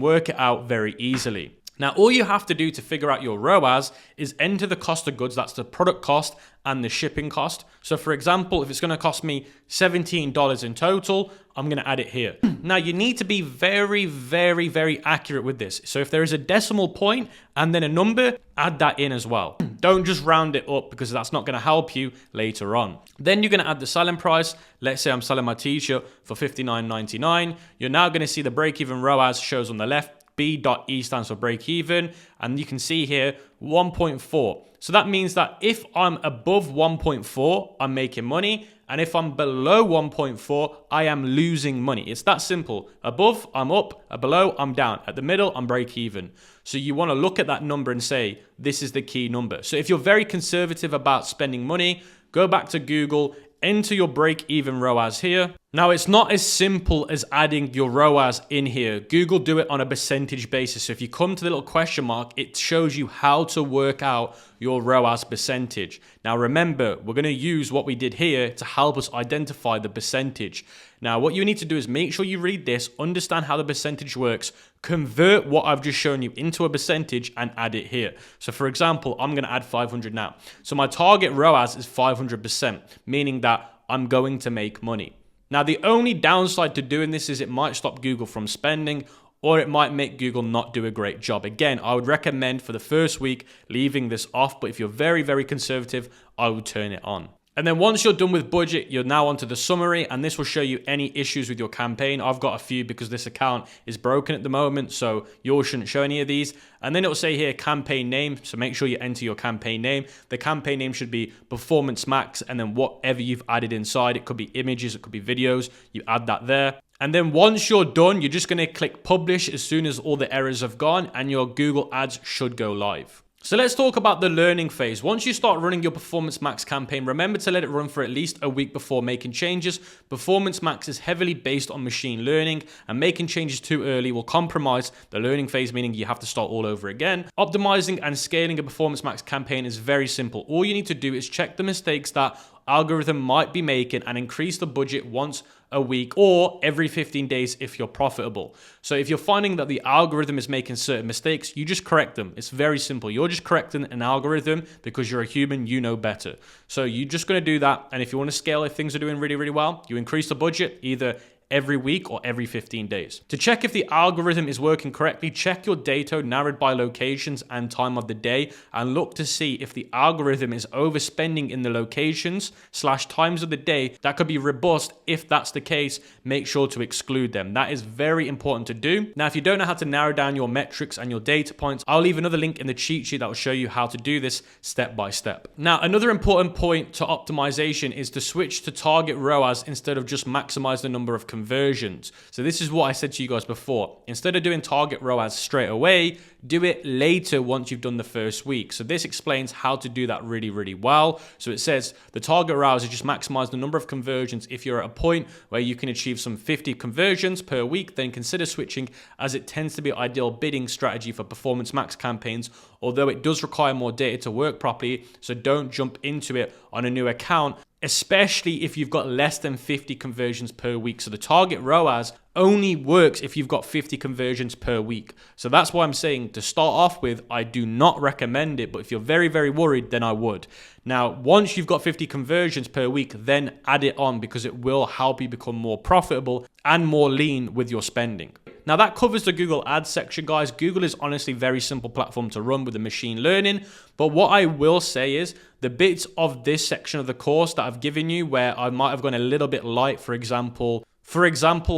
work it out very easily. Now, all you have to do to figure out your ROAS is enter the cost of goods, that's the product cost and the shipping cost. So for example, if it's going to cost me $17 in total, I'm going to add it here. Now, you need to be very, very, very accurate with this. So if there is a decimal point and then a number, add that in as well. Don't just round it up because that's not going to help you later on. Then you're going to add the selling price. Let's say I'm selling my t-shirt for $59.99. You're now going to see the break-even ROAS shows on the left. B.E stands for break even, and you can see here 1.4. So that means that if I'm above 1.4, I'm making money, and if I'm below 1.4, I am losing money. It's that simple. Above, I'm up, below, I'm down. At the middle, I'm break even. So you want to look at that number and say, this is the key number. So if you're very conservative about spending money, go back to Google, enter your break-even ROAS here. Now, it's not as simple as adding your ROAS in here. Google do it on a percentage basis. So if you come to the little question mark, it shows you how to work out your ROAS percentage. Now, remember, we're going to use what we did here to help us identify the percentage. Now, what you need to do is make sure you read this, understand how the percentage works, convert what I've just shown you into a percentage and add it here. So for example, I'm going to add 500 now. So my target ROAS is 500%, meaning that I'm going to make money. Now, the only downside to doing this is it might stop Google from spending, or it might make Google not do a great job. Again, I would recommend for the first week leaving this off, but if you're very, very conservative, I would turn it on. And then once you're done with budget, you're now onto the summary, and this will show you any issues with your campaign. I've got a few because this account is broken at the moment, so yours shouldn't show any of these. And then it'll say here campaign name, so make sure you enter your campaign name. The campaign name should be Performance Max, and then whatever you've added inside. It could be images, it could be videos, you add that there. And then once you're done, you're just going to click publish as soon as all the errors have gone, and your Google ads should go live. So let's talk about the learning phase. Once you start running your Performance Max campaign, remember to let it run for at least a week before making changes. Performance Max is heavily based on machine learning, and making changes too early will compromise the learning phase, meaning you have to start all over again. Optimizing and scaling a Performance Max campaign is very simple. All you need to do is check the mistakes that algorithm might be making and increase the budget once a week or every 15 days if you're profitable. So if you're finding that the algorithm is making certain mistakes, you just correct them. It's very simple. You're just correcting an algorithm because you're a human, you know better. So you're just going to do that. And if you want to scale, if things are doing really, really well, you increase the budget either every week or every 15 days. To check if the algorithm is working correctly, check your data narrowed by locations and time of the day, and look to see if the algorithm is overspending in the locations / times of the day. That could be robust. If that's the case, make sure to exclude them. That is very important to do. Now, if you don't know how to narrow down your metrics and your data points, I'll leave another link in the cheat sheet that will show you how to do this step by step. Now, another important point to optimization is to switch to target ROAS instead of just maximize the number of conversions. So this is what I said to you guys before. Instead of doing target ROAS straight away, do it later once you've done the first week. So this explains how to do that really, really well. So it says the target ROAS is just maximize the number of conversions. If you're at a point where you can achieve some 50 conversions per week, then consider switching, as it tends to be an ideal bidding strategy for Performance Max campaigns, although it does require more data to work properly. So don't jump into it on a new account especially if you've got less than 50 conversions per week. So the target ROAS only works if you've got 50 conversions per week. So that's why I'm saying to start off with, I do not recommend it, but if you're very, very worried, then I would. Now, once you've got 50 conversions per week, then add it on because it will help you become more profitable and more lean with your spending. Now that covers the Google Ads section, guys. Google is honestly a very simple platform to run with the machine learning. But what I will say is the bits of this section of the course that I've given you where I might have gone a little bit light, for example,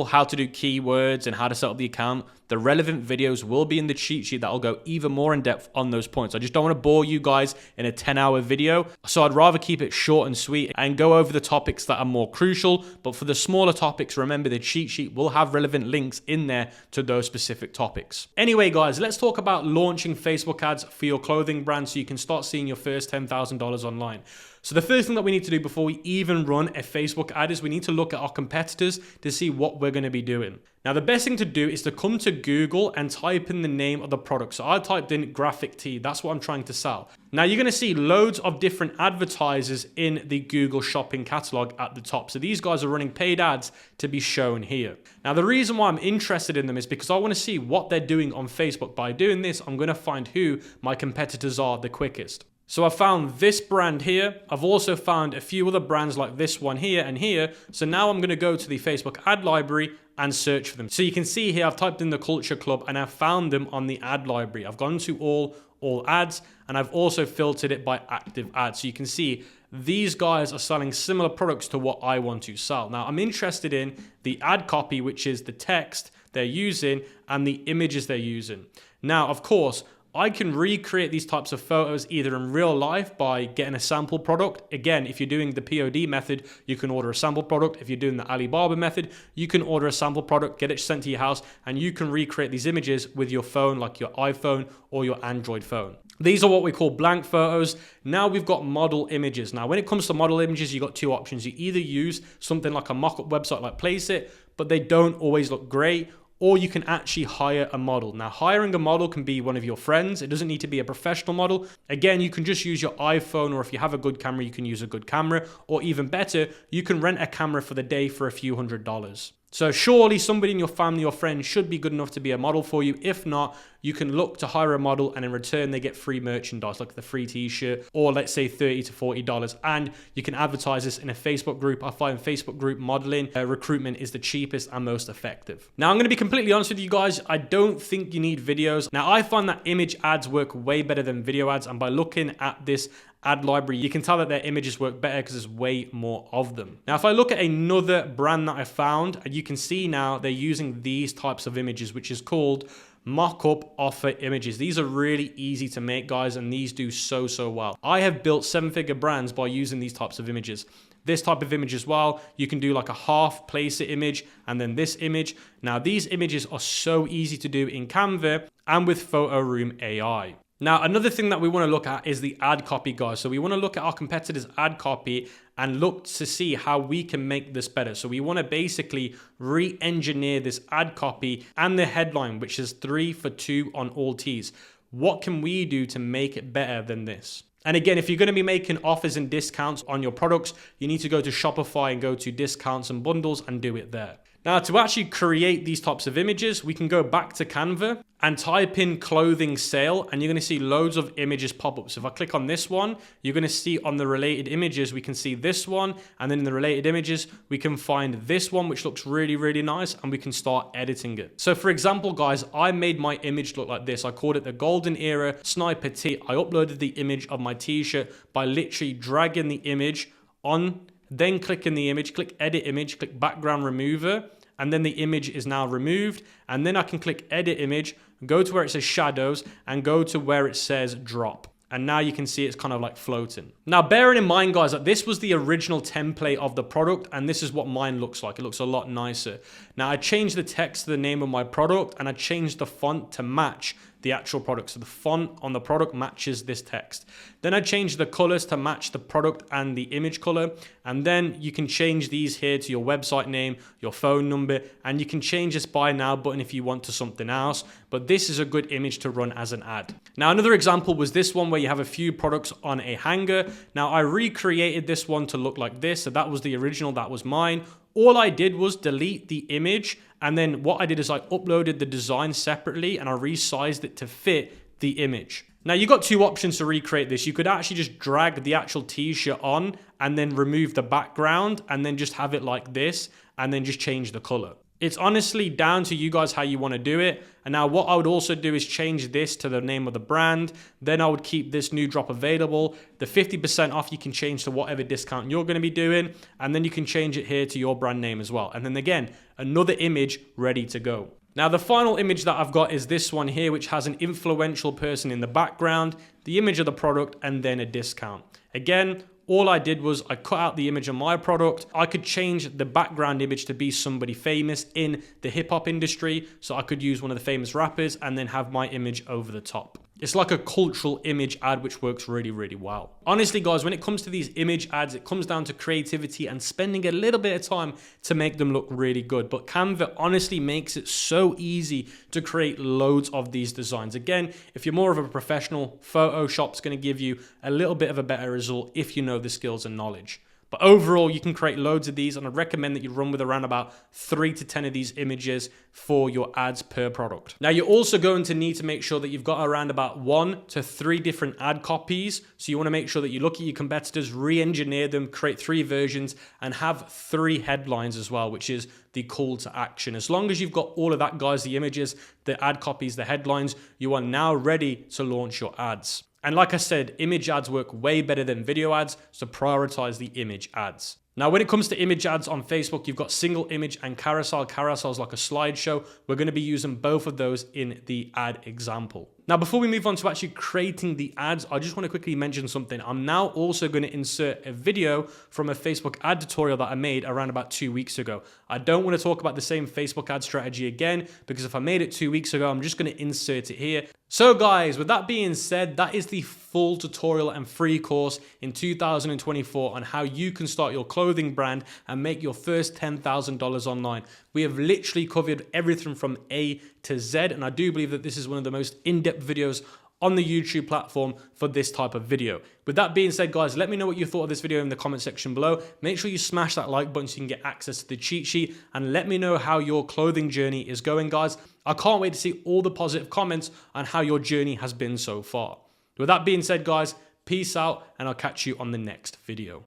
how to do keywords and how to set up the account, the relevant videos will be in the cheat sheet that will go even more in depth on those points. I just don't want to bore you guys in a 10-hour video. So I'd rather keep it short and sweet and go over the topics that are more crucial. But for the smaller topics, remember the cheat sheet will have relevant links in there to those specific topics. Anyway, guys, let's talk about launching Facebook ads for your clothing brand so you can start seeing your first $10,000 online. So the first thing that we need to do before we even run a Facebook ad is we need to look at our competitors to see what we're going to be doing. Now, the best thing to do is to come to Google and type in the name of the product. So I typed in graphic tee. That's what I'm trying to sell. Now, you're going to see loads of different advertisers in the Google shopping catalog at the top. So these guys are running paid ads to be shown here. Now, the reason why I'm interested in them is because I want to see what they're doing on Facebook. By doing this, I'm going to find who my competitors are the quickest. So I found this brand here. I've also found a few other brands like this one here and here. So now I'm going to go to the Facebook ad library and search for them. So you can see here, I've typed in the Culture Club and I've found them on the ad library. I've gone to all ads and I've also filtered it by active ads. So you can see these guys are selling similar products to what I want to sell. Now I'm interested in the ad copy, which is the text they're using and the images they're using. Now, of course, I can recreate these types of photos either in real life by getting a sample product. Again, if you're doing the POD method, you can order a sample product. If you're doing the Alibaba method, you can order a sample product, get it sent to your house, and you can recreate these images with your phone, like your iPhone or your Android phone. These are what we call blank photos. Now we've got model images. Now, when it comes to model images, you've got two options. You either use something like a mock-up website like Placeit, but they don't always look great, or you can actually hire a model. Now, hiring a model can be one of your friends. It doesn't need to be a professional model. Again, you can just use your iPhone, or if you have a good camera, you can use a good camera, or even better, you can rent a camera for the day for a few $100s. So surely somebody in your family or friend should be good enough to be a model for you. If not, you can look to hire a model and in return they get free merchandise like the free t-shirt or let's say $30 to $40. And you can advertise this in a Facebook group. I find Facebook group modeling recruitment is the cheapest and most effective. Now I'm going to be completely honest with you guys. I don't think you need videos. Now I find that image ads work way better than video ads. And by looking at this ad library, you can tell that their images work better because there's way more of them. Now, if I look at another brand that I found, you can see now they're using these types of images, which is called mock-up offer images. These are really easy to make, guys, and these do so well. I have built seven-figure brands by using these types of images. This type of image as well, you can do like a half Placeit image and then this image. Now, these images are so easy to do in Canva and with Photo Room AI. Now, another thing that we want to look at is the ad copy, guys. So we want to look at our competitors' ad copy and look to see how we can make this better. So we want to basically re-engineer this ad copy and the headline, which is 3 for 2 on all tees. What can we do to make it better than this? And again, if you're going to be making offers and discounts on your products, you need to go to Shopify and go to discounts and bundles and do it there. Now, to actually create these types of images, we can go back to Canva and type in clothing sale, and you're going to see loads of images pop up. So if I click on this one, you're going to see on the related images, we can see this one, and then in the related images, we can find this one, which looks really nice, and we can start editing it. So for example, guys, I made my image look like this. I called it the Golden Era Sniper Tee. I uploaded the image of my t-shirt by literally dragging the image on, then clicking the image, click edit image, click background remover, and then the image is now removed. And then I can click edit image, go to where it says shadows, and go to where it says drop. And now you can see it's kind of like floating. Now, bearing in mind, guys, that this was the original template of the product, and this is what mine looks like. It looks a lot nicer. Now, I changed the text to the name of my product, and I changed the font to match the actual product. So the font on the product matches this text. Then I change the colors to match the product and the image color. And then you can change these here to your website name, your phone number, and you can change this buy now button if you want to something else. But this is a good image to run as an ad. Now, another example was this one where you have a few products on a hanger. Now, I recreated this one to look like this. So that was the original, that was mine. All I did was delete the image, and then what I did is I uploaded the design separately and I resized it to fit the image. Now, you got two options to recreate this. You could actually just drag the actual t-shirt on and then remove the background and then just have it like this and then just change the color. It's honestly down to you guys how you want to do it. And now what I would also do is change this to the name of the brand. Then I would keep this new drop available. The 50% off you can change to whatever discount you're going to be doing. And then you can change it here to your brand name as well. And then again, another image ready to go. Now, the final image that I've got is this one here, which has an influential person in the background, the image of the product, and then a discount. Again, all I did was I cut out the image of my product. I could change the background image to be somebody famous in the hip hop industry. So I could use one of the famous rappers and then have my image over the top. It's like a cultural image ad, which works really, really well. Honestly, guys, when it comes to these image ads, it comes down to creativity and spending a little bit of time to make them look really good. But Canva honestly makes it so easy to create loads of these designs. Again, if you're more of a professional, Photoshop's going to give you a little bit of a better result if you know the skills and knowledge. But overall, you can create loads of these, and I'd recommend that you run with around about 3 to 10 of these images for your ads per product. Now, you're also going to need to make sure that you've got around about 1 to 3 different ad copies. So you want to make sure that you look at your competitors, re-engineer them, create 3 versions, and have 3 headlines as well, which is the call to action. As long as you've got all of that, guys, the images, the ad copies, the headlines, you are now ready to launch your ads. And like I said, image ads work way better than video ads, so prioritize the image ads. Now, when it comes to image ads on Facebook, you've got single image and carousel. Carousel is like a slideshow. We're going to be using both of those in the ad example. Now, before we move on to actually creating the ads, I just want to quickly mention something. I'm now also going to insert a video from a Facebook ad tutorial that I made around about 2 weeks ago. I don't want to talk about the same Facebook ad strategy again, because if I made it 2 weeks ago, I'm just going to insert it here. So guys, with that being said, that is the full tutorial and free course in 2024 on how you can start your clothing brand and make your first $10,000 online. We have literally covered everything from A to Z, and I do believe that this is one of the most in-depth videos on the YouTube platform for this type of video. With that being said, guys, let me know what you thought of this video in the comment section below. Make sure you smash that like button so you can get access to the cheat sheet, and let me know how your clothing journey is going, guys. I can't wait to see all the positive comments on how your journey has been so far. With that being said, guys, peace out, and I'll catch you on the next video.